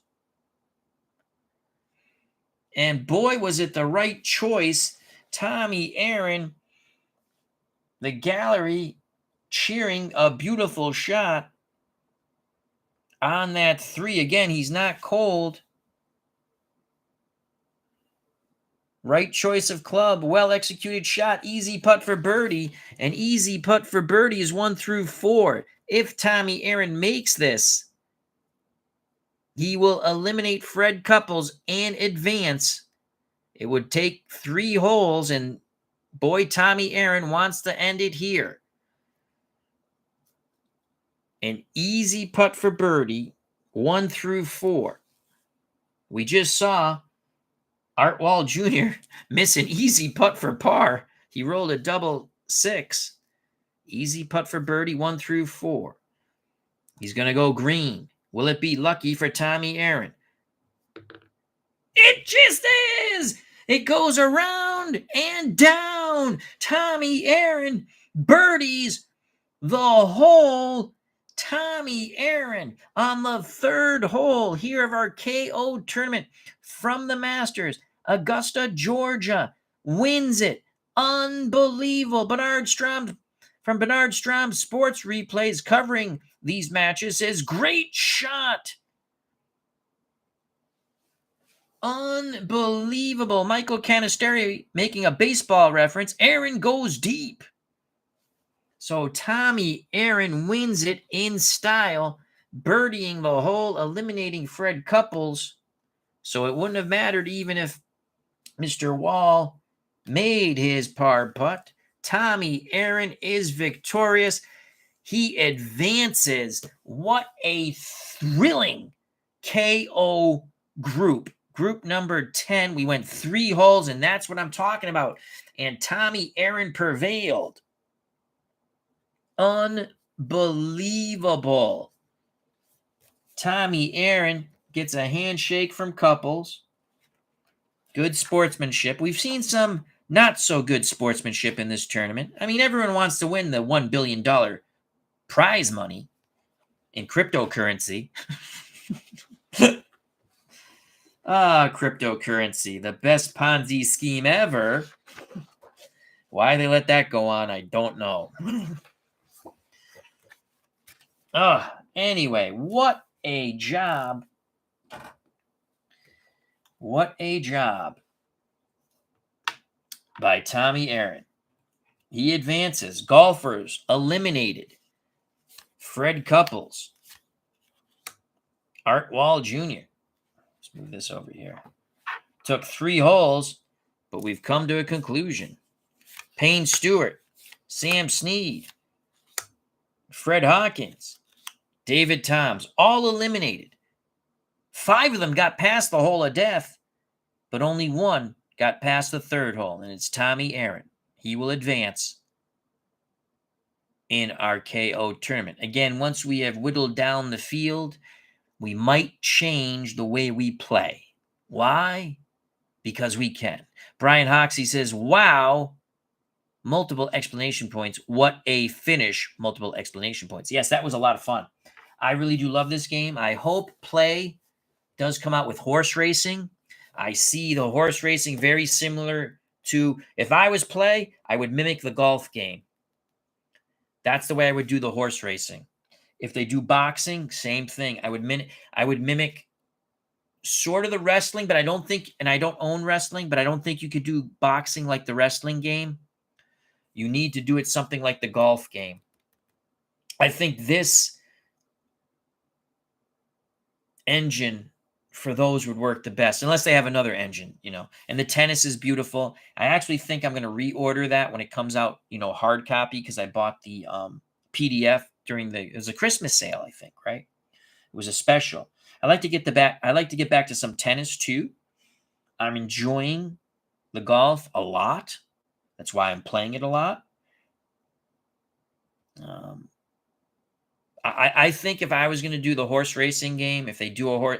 And boy, was it the right choice. Tommy Aaron, the gallery cheering a beautiful shot on that 3. Again, he's not cold. Right choice of club, well-executed shot, easy putt for birdie. An easy putt for birdie is 1-4. If Tommy Aaron makes this, he will eliminate Fred Couples and advance. It would take 3 holes, and boy, Tommy Aaron wants to end it here. An easy putt for birdie, 1-4. We just saw Art Wall Jr. miss an easy putt for par. He rolled a double 6. Easy putt for birdie, 1-4. He's going to go green. Will it be lucky for Tommy Aaron? It just is! It goes around and down. Tommy Aaron birdies the hole. Tommy Aaron on the 3rd hole here of our KO tournament from the Masters. Augusta, Georgia, wins it. Unbelievable. Bernard Strom from Bernard Strom Sports Replays covering these matches says, great shot. Unbelievable. Michael Canisteri making a baseball reference. Aaron goes deep. So Tommy Aaron wins it in style, birdieing the hole, eliminating Fred Couples. So it wouldn't have mattered even if Mr. Wall made his par putt. Tommy Aaron is victorious. He advances. What a thrilling KO group. Group number 10. We went 3 holes, and that's what I'm talking about. And Tommy Aaron prevailed. Unbelievable. Tommy Aaron gets a handshake from Couples. Good sportsmanship. We've seen some not so good sportsmanship in this tournament. I mean, everyone wants to win the $1 billion prize money in cryptocurrency. Cryptocurrency, the best Ponzi scheme ever. Why they let that go on, I don't know. Anyway, what a job. What a job by Tommy Aaron. He advances. Golfers eliminated. Fred Couples. Art Wall Jr. Let's move this over here. Took 3 holes, but we've come to a conclusion. Payne Stewart. Sam Snead. Fred Hawkins. David Toms. All eliminated. 5 of them got past the hole of death, but only 1 got past the 3rd hole, and it's Tommy Aaron. He will advance in our KO tournament. Again, once we have whittled down the field, we might change the way we play. Why? Because we can. Brian Hoxie says, wow, multiple explanation points. What a finish, multiple explanation points. Yes, that was a lot of fun. I really do love this game. I hope play does come out with horse racing. I see the horse racing very similar to, if I was play, I would mimic the golf game. That's the way I would do the horse racing. If they do boxing, same thing. I would mimic sort of the wrestling, but I don't think, and I don't own wrestling, but I don't think you could do boxing like the wrestling game. You need to do it something like the golf game. I think this engine for those would work the best, unless they have another engine, And the tennis is beautiful. I actually think I'm going to reorder that when it comes out, hard copy, because I bought the PDF it was a Christmas sale, I think, right? It was a special. I like to get back to some tennis too. I'm enjoying the golf a lot. That's why I'm playing it a lot. I think if I was going to do the horse racing game, if they do a horse,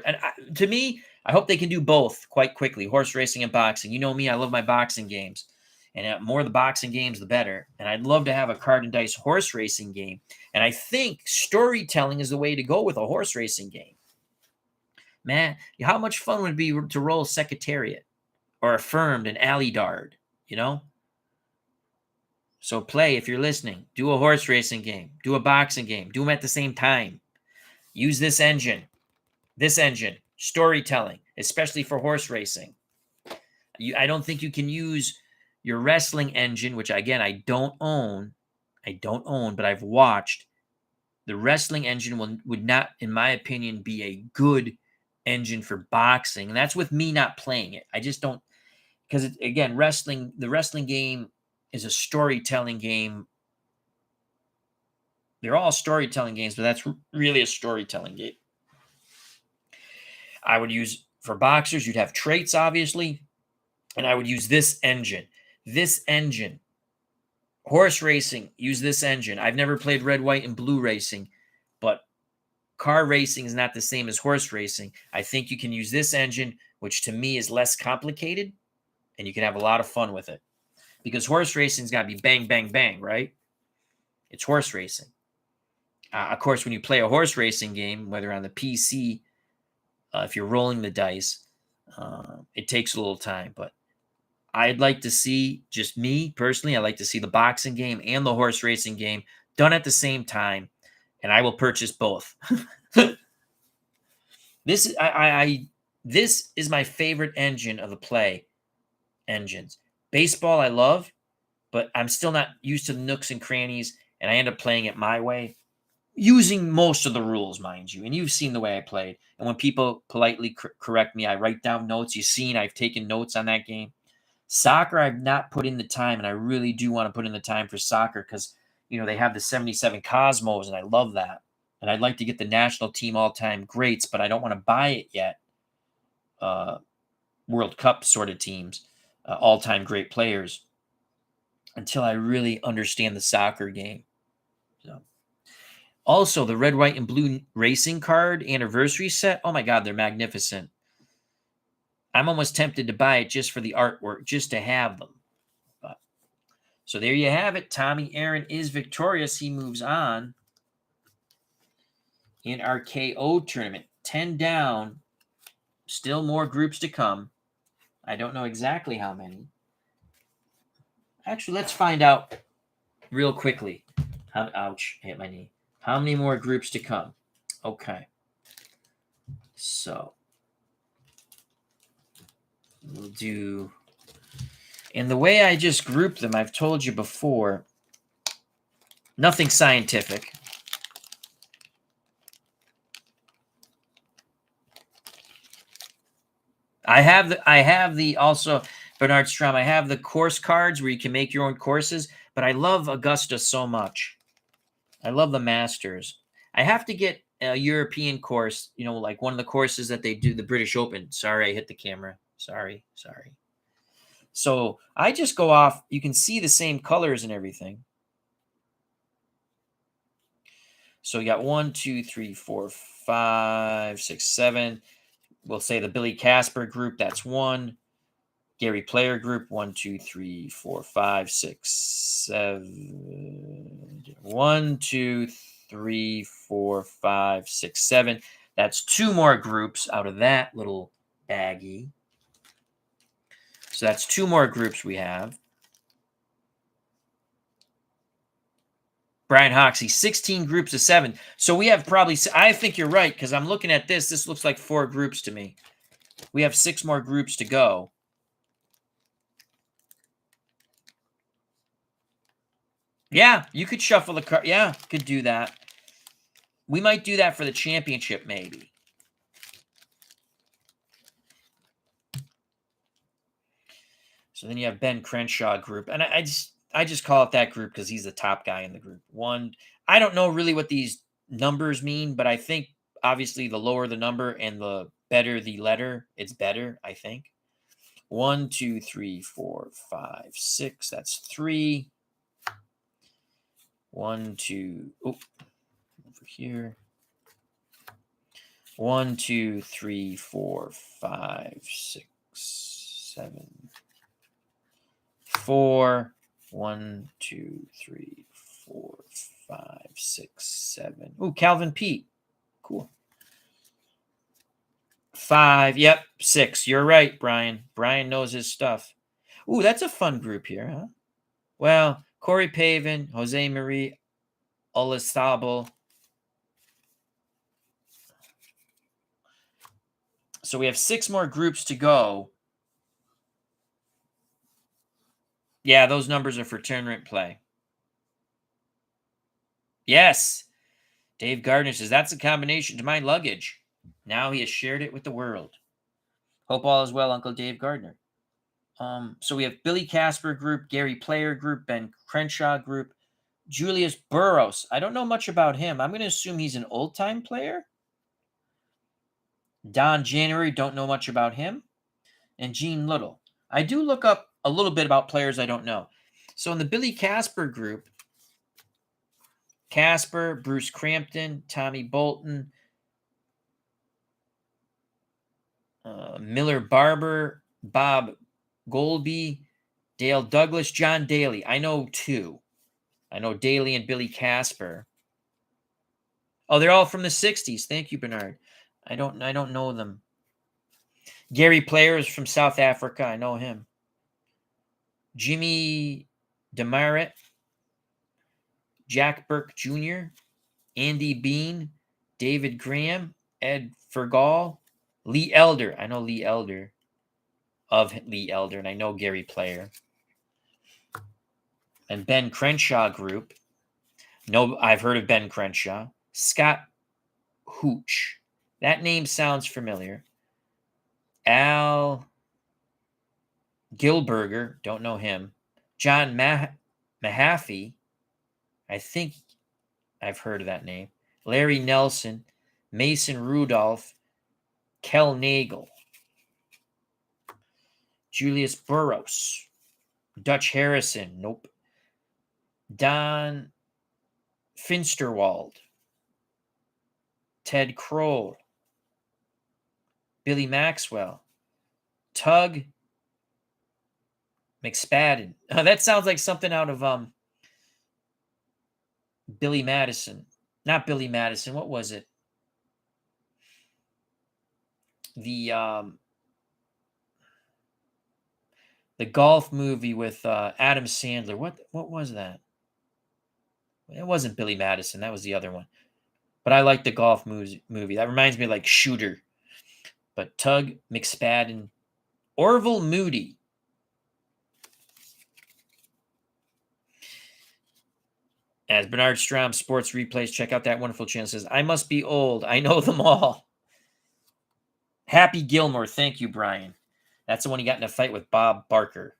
to me, I hope they can do both quite quickly, horse racing and boxing. You know me, I love my boxing games. And more the boxing games, the better. And I'd love to have a card and dice horse racing game. And I think storytelling is the way to go with a horse racing game. Man, how much fun would it be to roll Secretariat or Affirmed and Alley Dard, So play, if you're listening, do a horse racing game, do a boxing game, do them at the same time. Use this engine, storytelling, especially for horse racing. I don't think you can use your wrestling engine, which again, I don't own, but I've watched. The wrestling engine would not, in my opinion, be a good engine for boxing. And that's with me not playing it. I just don't, because again, the wrestling game is a storytelling game. They're all storytelling games, but that's really a storytelling game. I would use, for boxers, you'd have traits, obviously, and I would use this engine. Horse racing, use this engine. I've never played red, white, and blue racing, but car racing is not the same as horse racing. I think you can use this engine, which to me is less complicated, and you can have a lot of fun with it. Because horse racing's got to be bang, bang, bang, right? It's horse racing. Of course, when you play a horse racing game, whether on the PC, if you're rolling the dice, it takes a little time. But I'd like to see, just me personally, I'd like to see the boxing game and the horse racing game done at the same time, and I will purchase both. This is my favorite engine of the play engines. Baseball I love, but I'm still not used to the nooks and crannies, and I end up playing it my way, using most of the rules, mind you. And you've seen the way I played. And when people politely correct me, I write down notes. You've seen I've taken notes on that game. Soccer, I've not put in the time, and I really do want to put in the time for soccer because, they have the 77 Cosmos, and I love that. And I'd like to get the national team all-time greats, but I don't want to buy it yet. World Cup sort of teams, all-time great players, until I really understand the soccer game. So, also, the red, white, and blue racing card anniversary set, oh my God, they're magnificent. I'm almost tempted to buy it just for the artwork, just to have them. So there you have it. Tommy Aaron is victorious. He moves on in our KO tournament. 10 down. Still more groups to come. I don't know exactly how many. Actually, let's find out real quickly. Ouch, I hit my knee. How many more groups to come? Okay. So we'll do, and the way I just grouped them, I've told you before, nothing scientific. I have the also, Bernard Strom, I have the course cards where you can make your own courses, but I love Augusta so much. I love the Masters. I have to get a European course, like one of the courses that they do, the British Open. Sorry, I hit the camera. Sorry. So I just go off. You can see the same colors and everything. So you got 1, 2, 3, 4, 5, 6, 7. We'll say the Billy Casper group. That's 1. Gary Player group. 1, 2, 3, 4, 5, 6, 7. 1, 2, 3, 4, 5, 6, 7. That's 2 more groups out of that little baggie. So that's 2 more groups we have. Brian Hoxie, 16 groups of 7. So we have probably, I think you're right, because I'm looking at this. This looks like 4 groups to me. We have 6 more groups to go. Yeah, you could shuffle the card. Yeah, could do that. We might do that for the championship, maybe. So then you have Ben Crenshaw group. And I just call it that group because he's the top guy in the group. 1, I don't know really what these numbers mean, but I think obviously the lower the number and the better the letter, it's better, I think. 1, 2, 3, 4, 5, 6. That's 3. 1, 2. Oh, over here. 1, 2, 3, 4, 5, 6, 7, 4. 1, 2, 3, 4, 5, 6, 7. Oh, Calvin Pete. Cool. 5. Yep. 6. You're right, Brian. Brian knows his stuff. Ooh, that's a fun group here, huh? Well, Corey Pavin, Jose Marie Olazabal. So we have 6 more groups to go. Yeah, those numbers are for tournament play. Yes. Dave Gardner says, that's a combination to my luggage. Now he has shared it with the world. Hope all is well, Uncle Dave Gardner. So we have Billy Casper group, Gary Player group, Ben Crenshaw group, Julius Burrows. I don't know much about him. I'm going to assume he's an old-time player. Don January, don't know much about him. And Gene Little. I do look up a little bit about players I don't know. So in the Billy Casper group, Casper, Bruce Crampton, Tommy Bolton, Miller Barber, Bob Golby, Dale Douglas, John Daly. I know 2. I know Daly and Billy Casper. Oh, they're all from the 60s. Thank you, Bernard. I don't know them. Gary Player is from South Africa. I know him. Jimmy Demaret, Jack Burke Jr., Andy Bean, David Graham, Ed Fergal, Lee Elder. I know Lee Elder of Lee Elder, and I know Gary Player. And Ben Crenshaw group. No, I've heard of Ben Crenshaw. Scott Hooch. That name sounds familiar. Al Gilberger. Don't know him. John Mahaffey. I think I've heard of that name. Larry Nelson. Mason Rudolph. Kel Nagel. Julius Burrows. Dutch Harrison. Nope. Don Finsterwald. Ted Kroll. Billy Maxwell. Tug McSpadden. That sounds like something out of Billy Madison. Not Billy Madison. What was it? The The golf movie with Adam Sandler. What was that? It wasn't Billy Madison. That was the other one. But I like the golf movie. That reminds me of like Shooter. But Tug McSpadden, Orville Moody. As Bernard Strom Sports Replays, check out that wonderful channel. Says, I must be old. I know them all. Happy Gilmore. Thank you, Brian. That's the one he got in a fight with Bob Barker.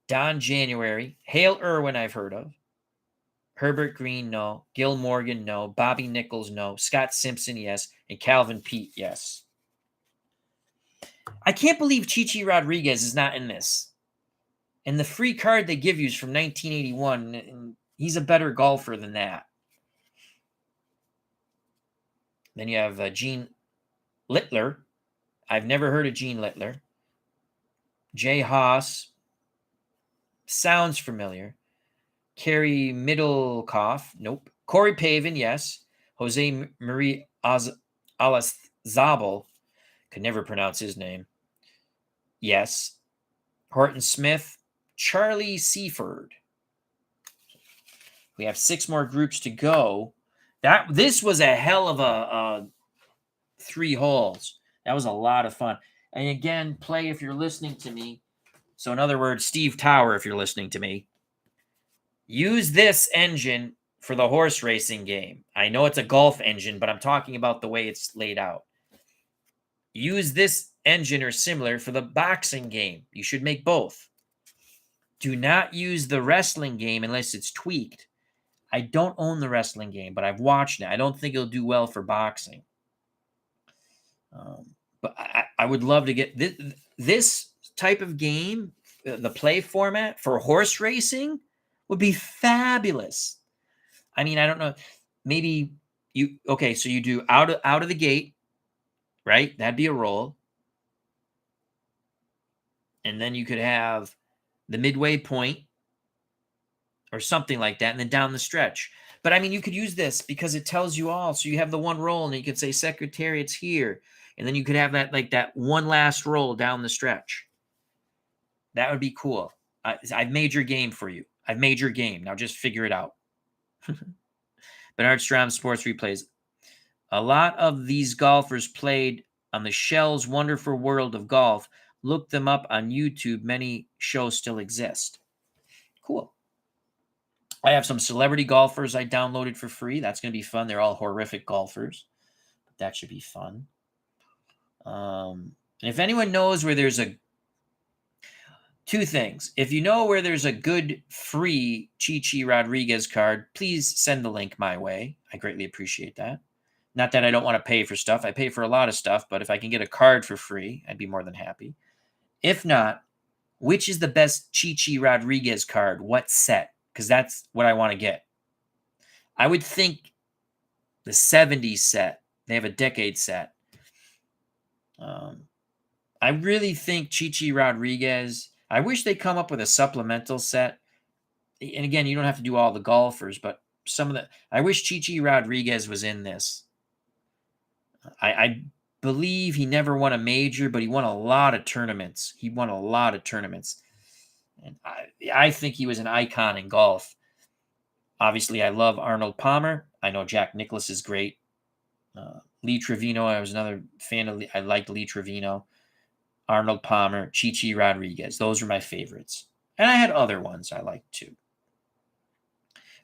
Don January. Hale Irwin, I've heard of. Herbert Green, no. Gil Morgan, no. Bobby Nichols, no. Scott Simpson, yes. And Calvin Pete, yes. I can't believe Chichi Rodriguez is not in this. And the free card they give you is from 1981, and he's a better golfer than that. Then you have Gene Littler. I've never heard of Gene Littler. Jay Haas. Sounds familiar. Kerry Middlecoff. Nope. Corey Pavin, yes. Jose Marie Alazabal. Could never pronounce his name. Yes. Horton Smith. Charlie Seaford. We have 6 more groups to go. This was a hell of a 3 holes. That was a lot of fun. And again, play if you're listening to me. So in other words, Steve Tower, if you're listening to me, use this engine for the horse racing game. I know it's a golf engine, but I'm talking about the way it's laid out. Use this engine or similar for the boxing game. You should make both. Do not use the wrestling game unless it's tweaked. I don't own the wrestling game, but I've watched it. I don't think it'll do well for boxing. But I would love to get this type of game, the play format for horse racing would be fabulous. I mean, I don't know. Maybe so you do out of the gate, right? That'd be a roll. And then you could have the midway point or something like that, and then down the stretch. But I mean, you could use this because it tells you all. So you have the one roll, and you could say Secretariat's here. And then you could have that one last roll down the stretch. That would be cool. I've made your game for you. I've made your game. Now just figure it out. Bernard Strom Sports Replays. A lot of these golfers played on the Shell's Wonderful World of Golf. Look them up on YouTube. Many shows still exist. Cool. I have some celebrity golfers I downloaded for free. That's going to be fun. They're all horrific golfers. But that should be fun. And if anyone knows where there's 2 things. If you know where there's a good free Chichi Rodriguez card, please send the link my way. I greatly appreciate that. Not that I don't want to pay for stuff. I pay for a lot of stuff, but if I can get a card for free, I'd be more than happy. If not, which is the best Chichi Rodriguez card? What set? Because that's what I want to get. I would think the 70s set. They have a decade set. I really think Chichi Rodriguez, I wish they come up with a supplemental set. And again, you don't have to do all the golfers, but I wish Chichi Rodriguez was in this. I believe he never won a major, but he won a lot of tournaments. And I think he was an icon in golf. Obviously, I love Arnold Palmer. I know Jack Nicklaus is great. Lee Trevino, I was another fan of. I liked Lee Trevino. Arnold Palmer, Chichi Rodriguez. Those were my favorites. And I had other ones I liked too.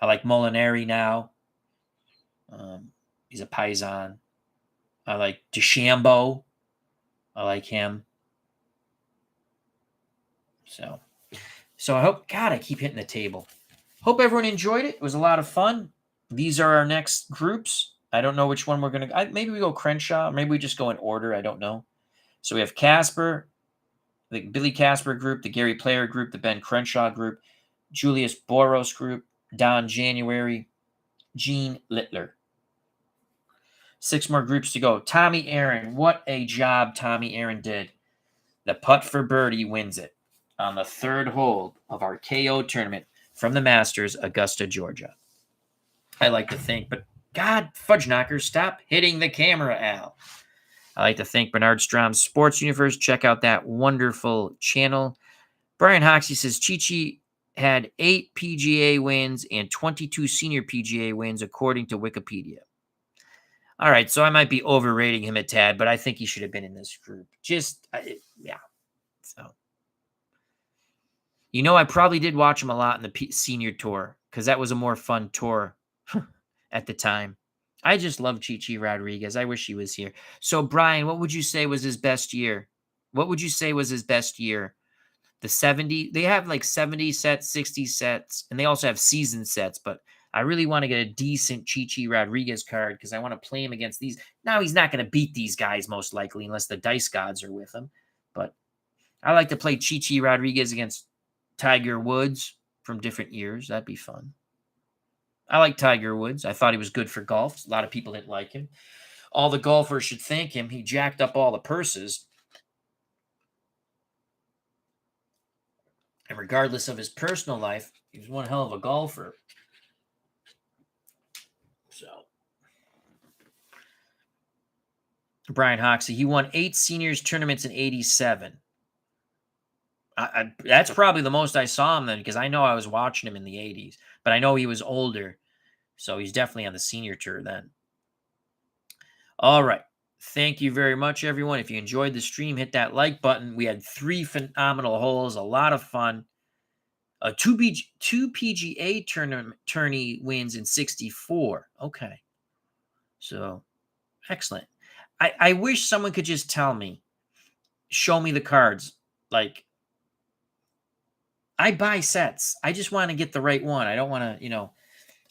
I like Molinari now. He's a Paisan. I like DeChambeau. I like him. So I hope, God, I keep hitting the table. Hope everyone enjoyed it. It was a lot of fun. These are our next groups. I don't know which one we're going to, maybe we go Crenshaw. Maybe we just go in order. I don't know. So we have Casper, the Billy Casper group, the Gary Player group, the Ben Crenshaw group, Julius Boros group, Don January, Gene Littler. 6 more groups to go. Tommy Aaron. What a job Tommy Aaron did. The putt for birdie wins it on the 3rd hole of our KO tournament from the Masters, Augusta, Georgia. I like to think, but God, fudge knockers, stop hitting the camera, Al. I like to thank Bernard Strom's Sports Universe. Check out that wonderful channel. Brian Hoxie says Chi had 8 PGA wins and 22 senior PGA wins, according to Wikipedia. All right, so I might be overrating him a tad, but I think he should have been in this group. Yeah. So, I probably did watch him a lot in the senior tour because that was a more fun tour at the time. I just love Chi Rodriguez. I wish he was here. So, Brian, what would you say was his best year? What would you say was his best year? The 70, they have like 70 sets, 60 sets, and they also have season sets, but I really want to get a decent Chi Rodriguez card because I want to play him against these. Now, he's not going to beat these guys most likely unless the dice gods are with him, but I like to play Chi Rodriguez against Tiger Woods from different years. That'd be fun. I like Tiger Woods. I thought he was good for golf. A lot of people didn't like him. All the golfers should thank him. He jacked up all the purses. And regardless of his personal life, he was one hell of a golfer. So, Brian Hoxie, he won 8 seniors tournaments in 87. That's probably the most I saw him then, because I know I was watching him in the 80s. But I know he was older, so he's definitely on the senior tour then. All right. Thank you very much, everyone. If you enjoyed the stream, hit that like button. We had 3 phenomenal holes, a lot of fun. 2 PGA tourney wins in 64. Okay. So, excellent. I wish someone could just tell me, show me the cards. Like, I buy sets. I just want to get the right one. I don't want to,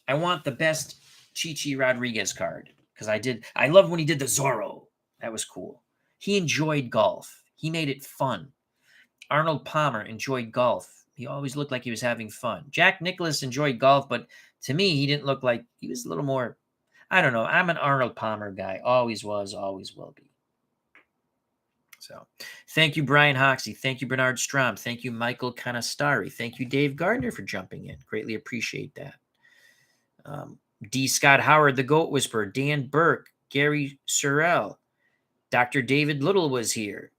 I want the best Chi Rodriguez card because I love when he did the Zorro. That was cool. He enjoyed golf. He made it fun. Arnold Palmer enjoyed golf. He always looked like he was having fun. Jack Nicklaus enjoyed golf, but to me, he didn't look like he was a little more, I don't know. I'm an Arnold Palmer guy. Always was, always will be. So, thank you, Brian Hoxie. Thank you, Bernard Strom. Thank you, Michael Canastari. Thank you, Dave Gardner, for jumping in. Greatly appreciate that. D. Scott Howard, the Goat Whisperer, Dan Burke, Gary Sorrell, Dr. David Little was here.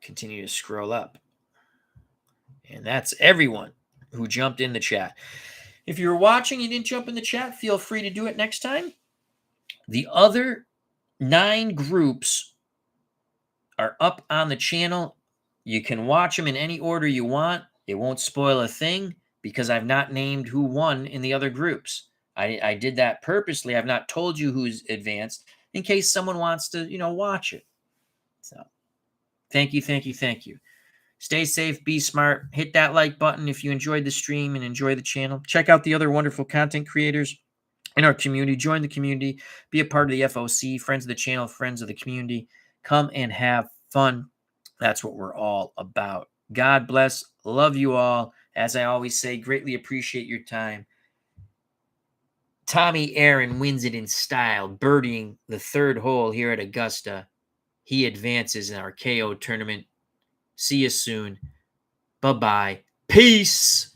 Continue to scroll up. And that's everyone who jumped in the chat. If you're watching, you didn't jump in the chat, feel free to do it next time. The other 9 groups are up on the channel. You can watch them in any order you want. It won't spoil a thing because I've not named who won in the other groups. I did that purposely. I've not told you who's advanced in case someone wants to, watch it. So thank you, thank you, thank you. Stay safe, be smart. Hit that like button if you enjoyed the stream and enjoy the channel. Check out the other wonderful content creators in our community. Join the community. Be a part of the FOC, friends of the channel, friends of the community. Come and have fun. That's what we're all about. God bless. Love you all. As I always say, greatly appreciate your time. Tommy Aaron wins it in style, birdieing the 3rd hole here at Augusta. He advances in our KO tournament. See you soon. Bye-bye. Peace.